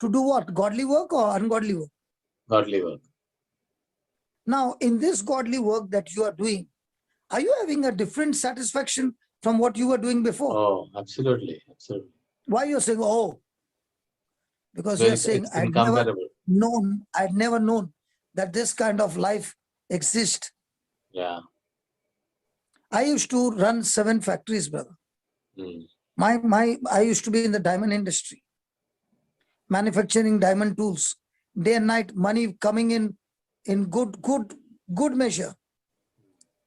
To do what? Godly work or ungodly work? Godly work. Now, in this godly work that you are doing, are you having a different satisfaction from what you were doing before? Oh, absolutely. Absolutely. Why you're saying, oh? Because Well, you're saying, it's incomparable. I'd never known that this kind of life exists. Yeah. I used to run 7 factories, brother. Mm. I used to be in the diamond industry, manufacturing diamond tools, day and night, money coming in good measure.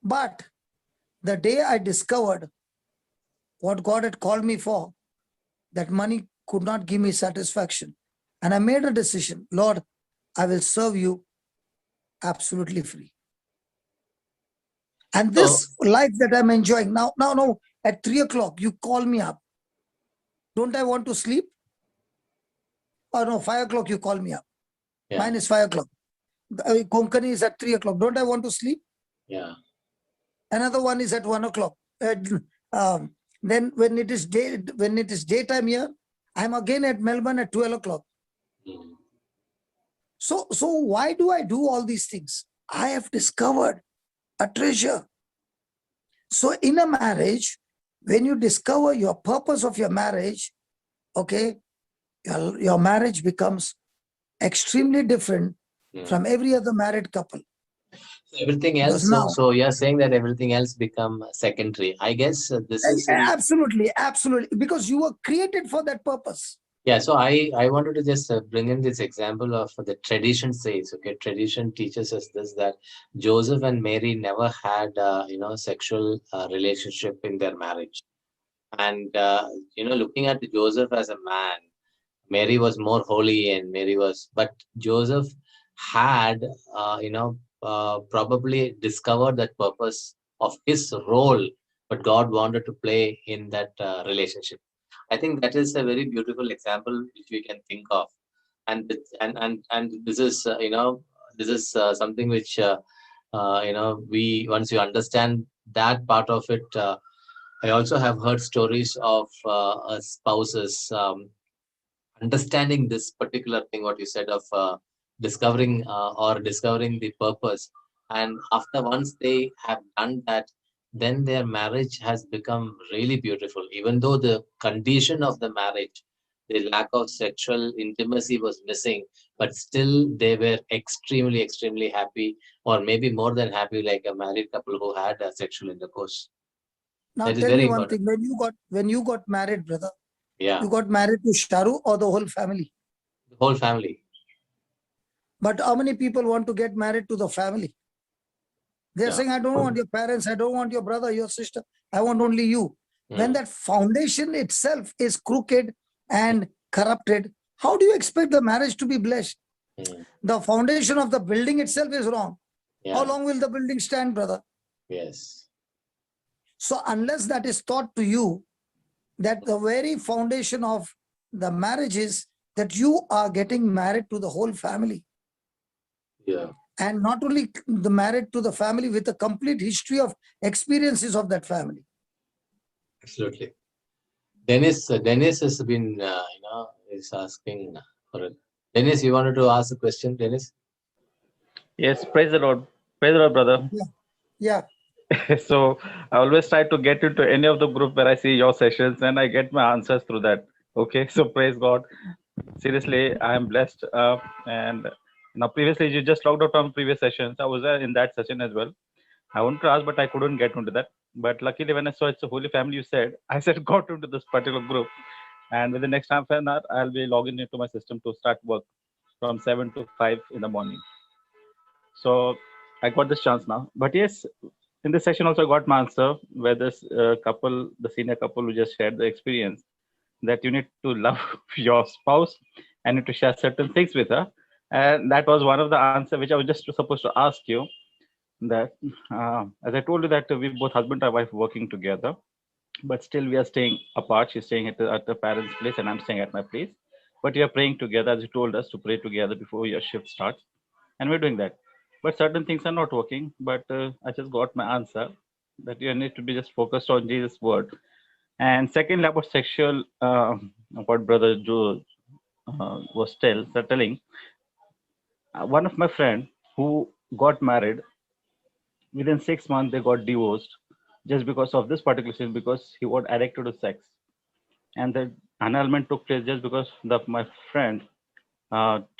But the day I discovered what God had called me for, that money could not give me satisfaction. And I made a decision, Lord, I will serve you absolutely free. And this life that I'm enjoying now, at 3 o'clock, you call me up. Don't I want to sleep? Or no, 5 o'clock, you call me up. Yeah. Mine is 5 o'clock. Konkani is at 3 o'clock. Don't I want to sleep? Yeah. Another one is at 1 o'clock. Then when it is daytime here, I'm again at Melbourne at 12 o'clock. Mm. So why do I do all these things? I have discovered a treasure. So in a marriage, when you discover your purpose of your marriage, okay, your marriage becomes extremely different from every other married couple. Everything else. So you're saying that everything else become secondary. I guess this is absolutely, because you were created for that purpose. Yeah, so I wanted to just bring in this example of the tradition says, okay, tradition teaches us this, that Joseph and Mary never had, sexual relationship in their marriage. And, looking at Joseph as a man, Mary was more holy and but Joseph had, probably discovered that purpose of his role, but God wanted to play in that relationship. I think that is a very beautiful example which we can think of, and this is something which we once you understand that part of it. I also have heard stories of spouses understanding this particular thing, what you said of discovering the purpose, and after once they have done that, then their marriage has become really beautiful. Even though the condition of the marriage, the lack of sexual intimacy was missing, but still they were extremely, extremely happy, or maybe more than happy, like a married couple who had a sexual intercourse. Now tell me one thing, when you got married, brother, yeah, you got married to Sharu or the whole family? The whole family. But how many people want to get married to the family? They're saying, I don't want your parents, I don't want your brother, your sister, I want only you. When that foundation itself is crooked and corrupted, how do you expect the marriage to be blessed? The foundation of the building itself is wrong. How long will the building stand, brother? Yes. So unless that is taught to you, that the very foundation of the marriage is that you are getting married to the whole family. Yeah. And not only the married to the family, with a complete history of experiences of that family. Absolutely. Dennis has been, is asking for it. Dennis, you wanted to ask a question, Dennis? Yes, praise the Lord. Praise the Lord, brother. Yeah. So I always try to get into any of the group where I see your sessions and I get my answers through that. Okay, so praise God. Seriously, I am blessed. And now previously you just logged out on previous sessions. I was there in that session as well. I wanted to ask, but I couldn't get into that. But luckily when I saw it's a holy family, you said, I said, got into this particular group. And within the next half an hour, I'll be logging into my system to start work from 7 to 5 in the morning. So I got this chance now. But yes, in this section also I got my answer where this couple, the senior couple who just shared the experience that you need to love your spouse and need to share certain things with her. And that was one of the answers which I was just supposed to ask you, that as I told you that we both husband and wife working together, but still we are staying apart. She's staying at the parents' place and I'm staying at my place. But we are praying together, as you told us to pray together before your shift starts. And we're doing that. but certain things are not working. But I just got my answer that you need to be just focused on Jesus' word. And secondly, about sexual, what Brother Joe was telling, one of my friend who got married, within 6 months they got divorced just because of this particular sin, because he got addicted to sex. And the annulment took place just because my friend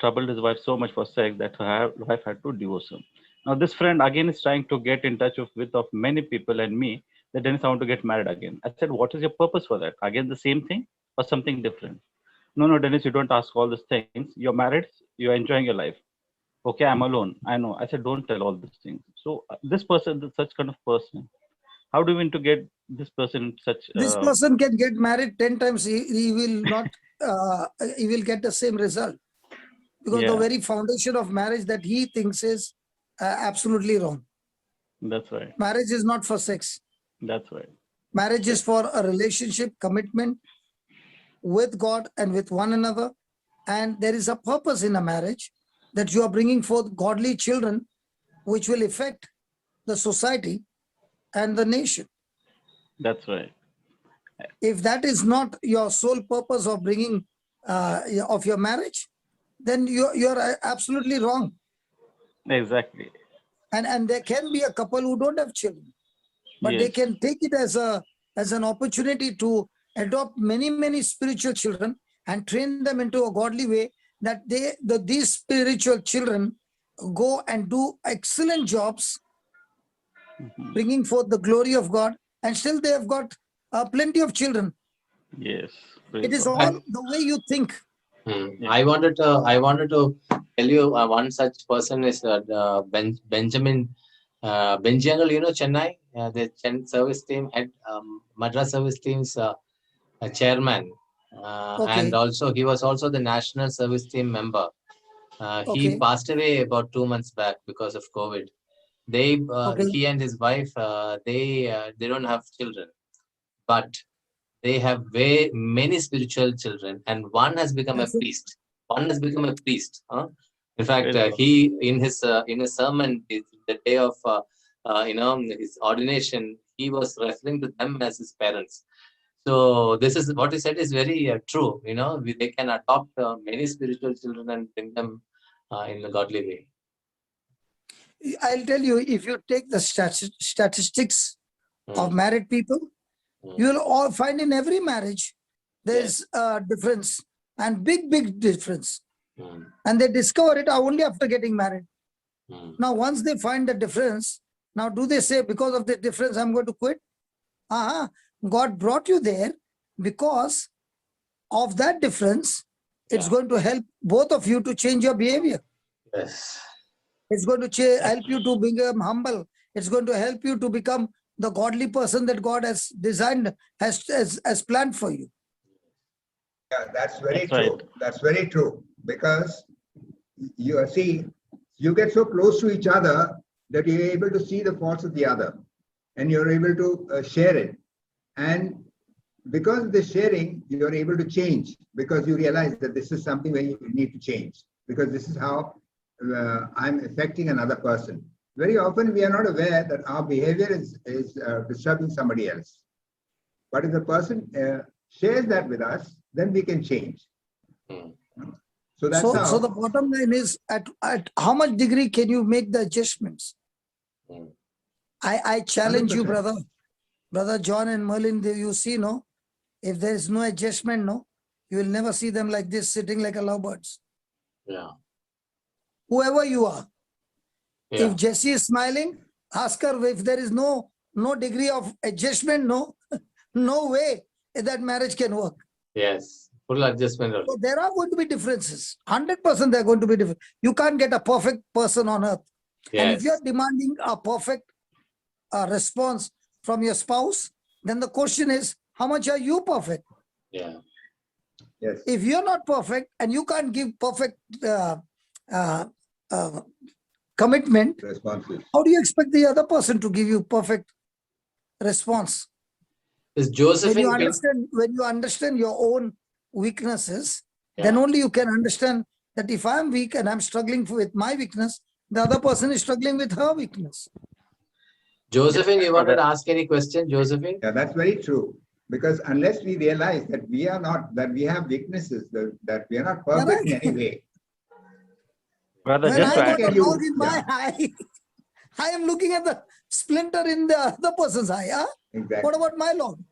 troubled his wife so much for sex that her wife had to divorce him. Now this friend again is trying to get in touch with many people and me, that Dennis, I want to get married again. I said, what is your purpose for that? Again, the same thing or something different? No, Dennis, you don't ask all these things. You're married, you're enjoying your life. Okay, I'm alone. I know. I said, don't tell all these things. So this person, such kind of person, how do we want to get this person such? This person can get married 10 times. He will not, he will get the same result. Because the very foundation of marriage that he thinks is absolutely wrong. That's right. Marriage is not for sex. That's right. Marriage is for a relationship, commitment with God and with one another. And there is a purpose in a marriage, that you are bringing forth godly children, which will affect the society and the nation. That's right. If that is not your sole purpose of bringing of your marriage, then you're absolutely wrong. Exactly. And there can be a couple who don't have children, but they can take it as an opportunity to adopt many spiritual children and train them into a godly way, that these spiritual children go and do excellent jobs, bringing forth the glory of God, and still they have got plenty of children. Yes. It is all the way you think. I wanted to tell you one such person is Benjamin Benjangal, Chennai, the service team at Madras service team's chairman, and also he was also the national service team member. He passed away about 2 months back because of COVID. He and his wife, they don't have children, but they have many spiritual children, and one has become a priest. In fact, he in his sermon, the day of his ordination, he was referring to them as his parents. So this is what he said is very true. They can adopt many spiritual children and bring them in a godly way. I'll tell you, if you take the statistics of married people, you will all find in every marriage there's a difference, and big difference. And they discover it only after getting married. Now, once they find the difference, now do they say, because of the difference, I'm going to quit? God brought you there because of that difference. It's going to help both of you to change your behavior. Yes. It's going to help you to become humble. It's going to help you to become the godly person that God has designed, has planned for you. Yeah, that's very true. That's very true. Because you see, you get so close to each other that you're able to see the faults of the other, and you're able to share it. And because of the sharing, you're able to change, because you realize that this is something where you need to change, because this is how I'm affecting another person. Very often we are not aware that our behavior is disturbing somebody else. But if the person shares that with us, then we can change. So that's how. So the bottom line is, at how much degree can you make the adjustments? I challenge 100%. You, brother John and Merlin, you see, no, if there is no adjustment, no, you will never see them like this, sitting like a lovebirds. Yeah. Whoever you are. Yeah. If Jessie is smiling, ask her if there is no degree of adjustment, no way that marriage can work. Yes, full adjustment. So there are going to be differences. 100% there are going to be different. You can't get a perfect person on earth. Yes. And if you're demanding a perfect response from your spouse, then the question is, how much are you perfect? Yeah. Yes. If you're not perfect and you can't give perfect commitment, responses, how do you expect the other person to give you perfect response? Is Josephine, when you understand your own weaknesses, then only you can understand that if I'm weak and I'm struggling with my weakness, The other person is struggling with her weakness. Josephine, you wanted to Brother. ask any question, Josephine? Yeah, that's very true. Because unless we realize that we are not, that we have weaknesses, that we are not perfect in any way. Brother, When just to I got add, a you- log in my yeah. eye, I am looking at the splinter in the other person's eye. Huh? Exactly. What about my log?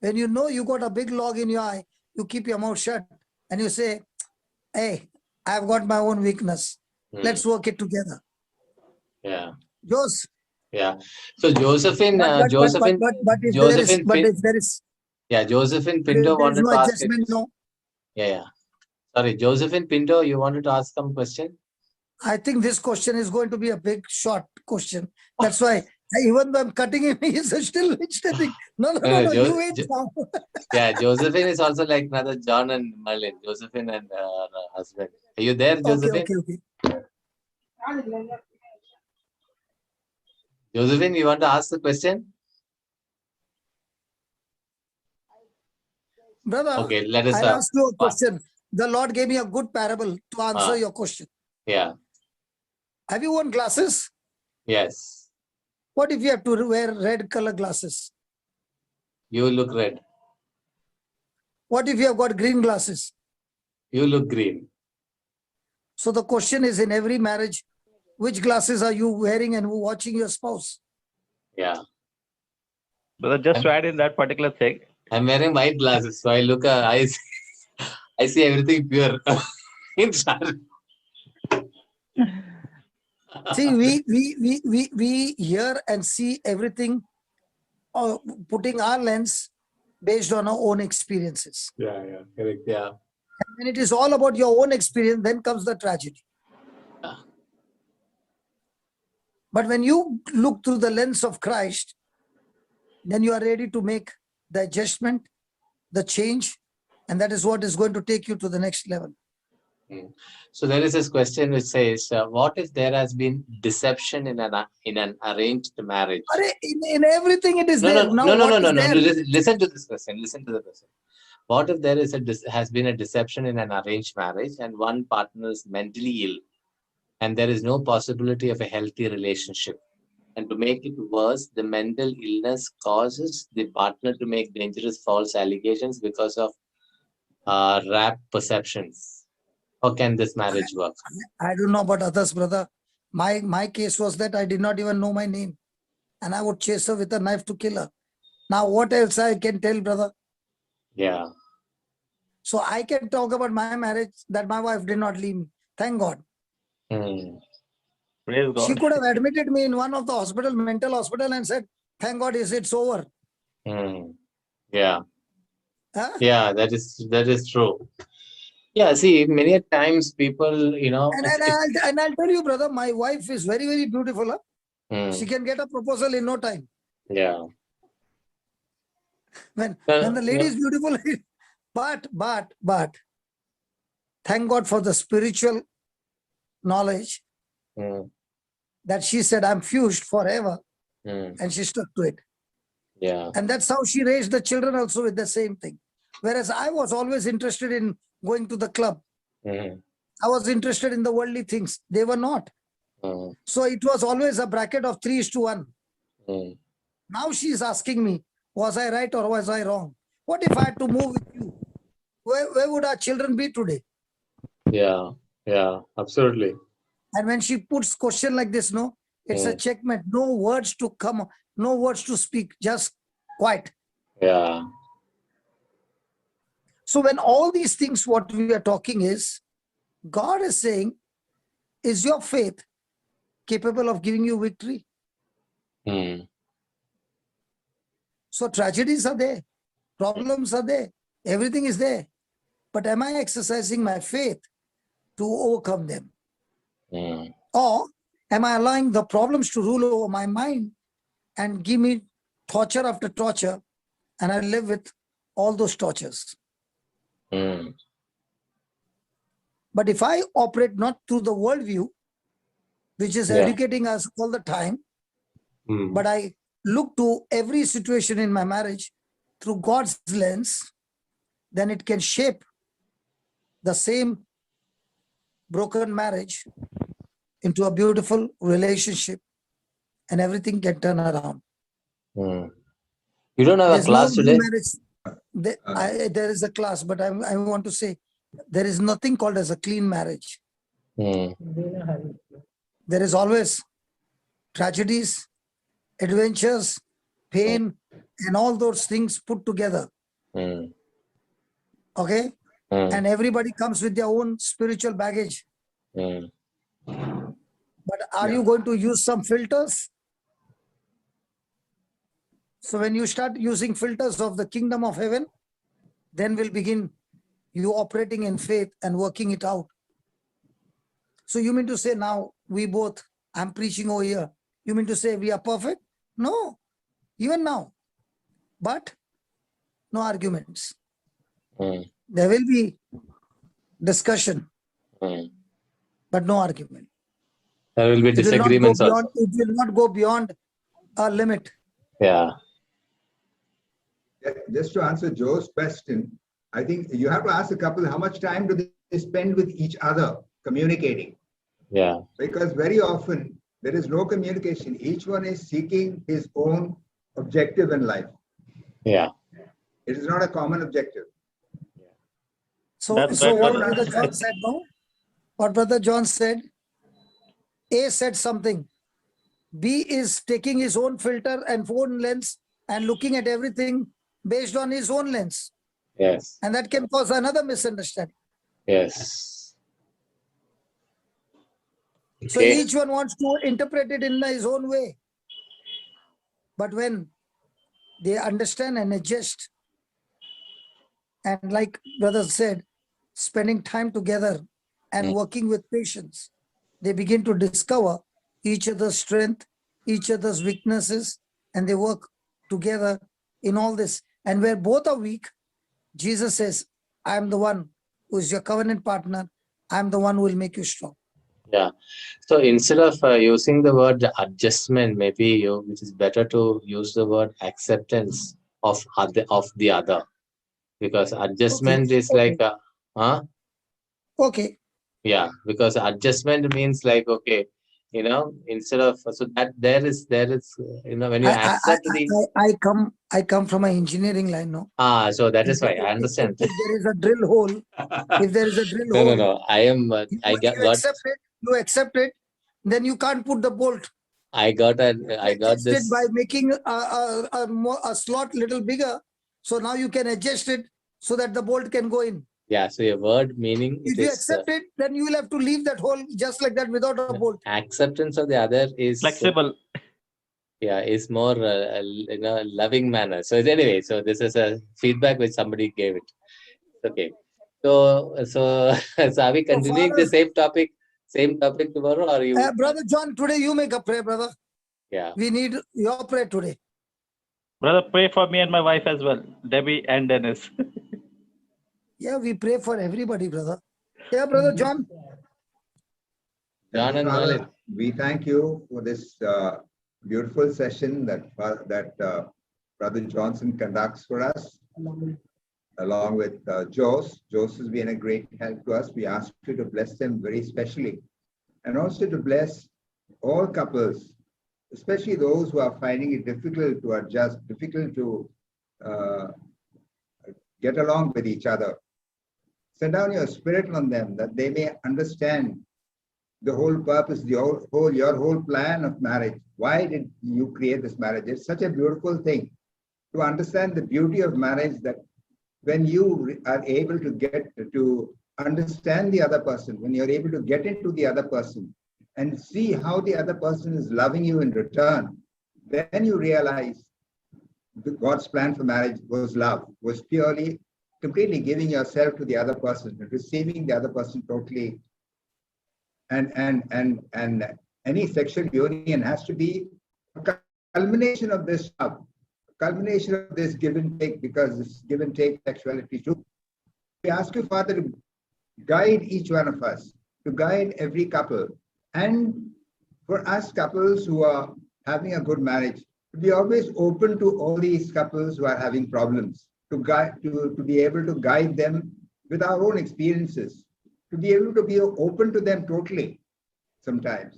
When you know you got a big log in your eye, you keep your mouth shut and you say, hey, I've got my own weakness. Let's work it together. Yeah. Jos, Yeah. So Josephine, but Josephine, if Josephine, there is yeah, Josephine Pinto there is wanted no to ask. adjustment, no. Yeah. Sorry, Josephine Pinto, you wanted to ask some question? I think this question is going to be a big short question. That's why even though I'm cutting him, he's still extending. No, you wait now. Yeah, Josephine is also like another John and Merlin. Josephine and her husband. Are you there, Josephine? Okay. Josephine, you want to ask the question? Brother, Okay, let us. I'll ask you a question. The Lord gave me a good parable to answer your question. Yeah. Have you worn glasses? Yes. What if you have to wear red color glasses? You look red. What if you have got green glasses? You look green. So the question is, in every marriage, which glasses are you wearing and watching your spouse? Yeah. brother, just to add in that particular thing, I'm wearing white glasses, so I look. I see everything pure. Inside. See, we hear and see everything, putting our lens based on our own experiences. Yeah. Correct. Yeah. When it is all about your own experience, then comes the tragedy. Yeah. But when you look through the lens of Christ, then you are ready to make the adjustment, the change, and that is what is going to take you to the next level. So there is this question which says, what if there has been deception in an arranged marriage? In everything it is there. No. There? Listen to this question. Listen to the question. What if there is has been a deception in an arranged marriage and one partner is mentally ill and there is no possibility of a healthy relationship? And to make it worse, the mental illness causes the partner to make dangerous false allegations because of rapt perceptions. How can this marriage work? I don't know about others, brother. My case was that I did not even know my name. And I would chase her with a knife to kill her. Now, what else I can tell, brother? Yeah. So I can talk about my marriage, that my wife did not leave me. Thank God. praise God. She could have admitted me in one of the mental hospital and said, thank God, it's over. Yeah. Huh? Yeah, that is true. Yeah, see, many times people, And I'll tell you, brother, my wife is very, very beautiful. Huh? She can get a proposal in no time. Yeah. When the lady is beautiful, but thank God for the spiritual knowledge that she said, I'm fused forever. And she stuck to it. Yeah. And that's how she raised the children also with the same thing. Whereas I was always interested in going to the club. I was interested in the worldly things. They were not. So it was always a bracket of 3:1. Now she's asking me, was I right or was I wrong? What if I had to move with you? Where would our children be today? Yeah. Yeah. Absolutely. And when she puts question like this, no, it's a checkmate. No words to come, no words to speak, just quiet. Yeah. So when all these things, what we are talking is, God is saying, is your faith capable of giving you victory? So tragedies are there, problems are there, everything is there. But am I exercising my faith to overcome them? Or am I allowing the problems to rule over my mind and give me torture after torture, and I live with all those tortures? But if I operate not through the worldview, which is educating us all the time, but I look to every situation in my marriage through God's lens, then it can shape the same broken marriage into a beautiful relationship, and everything can turn around. You don't have a There's class no today? marriage. There is a class, but I want to say there is nothing called as a clean marriage. There is always tragedies, adventures, pain, and all those things put together. Okay? And everybody comes with their own spiritual baggage. But are you going to use some filters? So when you start using filters of the kingdom of heaven, then will begin you operating in faith and working it out. So you mean to say now we both, I'm preaching over here, you mean to say we are perfect? No, even now. But no arguments. There will be discussion, but no argument. There will be disagreements also. It will not go beyond a limit. Yeah. Just to answer Joe's question, I think you have to ask the couple how much time do they spend with each other communicating? Yeah. Because very often there is no communication. Each one is seeking his own objective in life. Yeah. It is not a common objective. So That's what right, Brother John said, no? What Brother John said, A said something. B is taking his own filter and own lens and looking at everything based on his own lens. Yes. And that can cause another misunderstanding. Yes. So each one wants to interpret it in his own way. But when they understand and adjust, and like Brother said, spending time together and working with patience, they begin to discover each other's strength, each other's weaknesses, and they work together in all this. And where both are weak, Jesus says, I am the one who is your covenant partner. I am the one who will make you strong. Yeah. So instead of using the word adjustment, maybe it is better to use the word acceptance of the other, because adjustment is like Okay. yeah, because adjustment means like, okay, instead of, so that there is when you accept I come from an engineering line, no? So that is why I understand. If there is a drill hole, No, I am you accept it, then you can't put the bolt. I got this by making a slot little bigger, so now you can adjust it so that the bolt can go in. Yeah, so your word meaning if you accept it, then you will have to leave that hole just like that without a bolt. Acceptance of the other is flexible. Is more loving manner. So anyway, so this is a feedback which somebody gave it. Okay, so are we continuing the same topic tomorrow, or are you? Brother John, today you make a prayer, brother. Yeah, we need your prayer today. Brother, pray for me and my wife as well, Debbie and Dennis. Yeah, we pray for everybody, brother. Yeah, Brother John. John and Malin. We thank you for this beautiful session that Brother Johnson conducts for us, along with Jose. Jose has been a great help to us. We ask you to bless them very specially, and also to bless all couples, especially those who are finding it difficult to adjust, difficult to get along with each other. Send down your spirit on them that they may understand the whole purpose, your whole plan of marriage. Why did you create this marriage? It's such a beautiful thing to understand the beauty of marriage, that when you are able to get to understand the other person, when you're able to get into the other person and see how the other person is loving you in return, then you realize God's plan for marriage was love, was purely, completely giving yourself to the other person, receiving the other person totally. And any sexual union has to be a culmination of this love, culmination of this give and take, because this give and take sexuality too. We ask you, Father, to guide each one of us, to guide every couple, and for us couples who are having a good marriage, to be always open to all these couples who are having problems, to be able to guide them with our own experiences, to be able to be open to them totally. sometimes.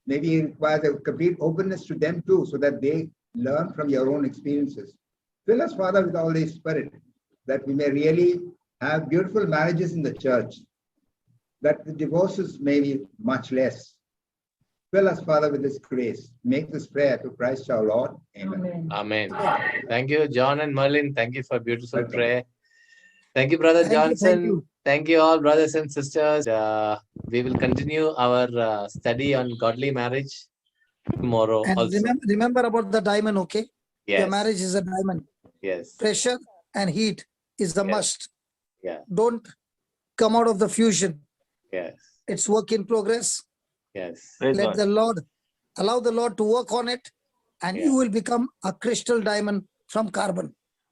Maybe it requires a complete openness to them too, so that they learn from your own experiences. Fill us, Father, with all the Spirit, that we may really have beautiful marriages in the church, that the divorces may be much less. Fill us, Father, with this grace. Make this prayer to Christ our Lord. Amen. Amen. Thank you, John and Merlin. Thank you for beautiful Welcome. prayer. Thank you, Brother Thank you, Johnson. thank you. Thank you all, brothers and sisters. We will continue our study on godly marriage tomorrow And also. remember about the diamond, okay? Your Yes. marriage is a diamond. Yes. Pressure and heat is the Yes. must. Yeah. Don't come out of the fusion. Yes. It's work in progress. Yes. Praise Let God. the Lord, allow the Lord to work on it, and Yeah. you will become a crystal diamond from carbon.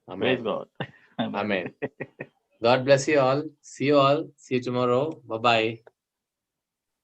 Praise Amen. God. Amen. God bless you all. See you all. See you tomorrow. Bye-bye.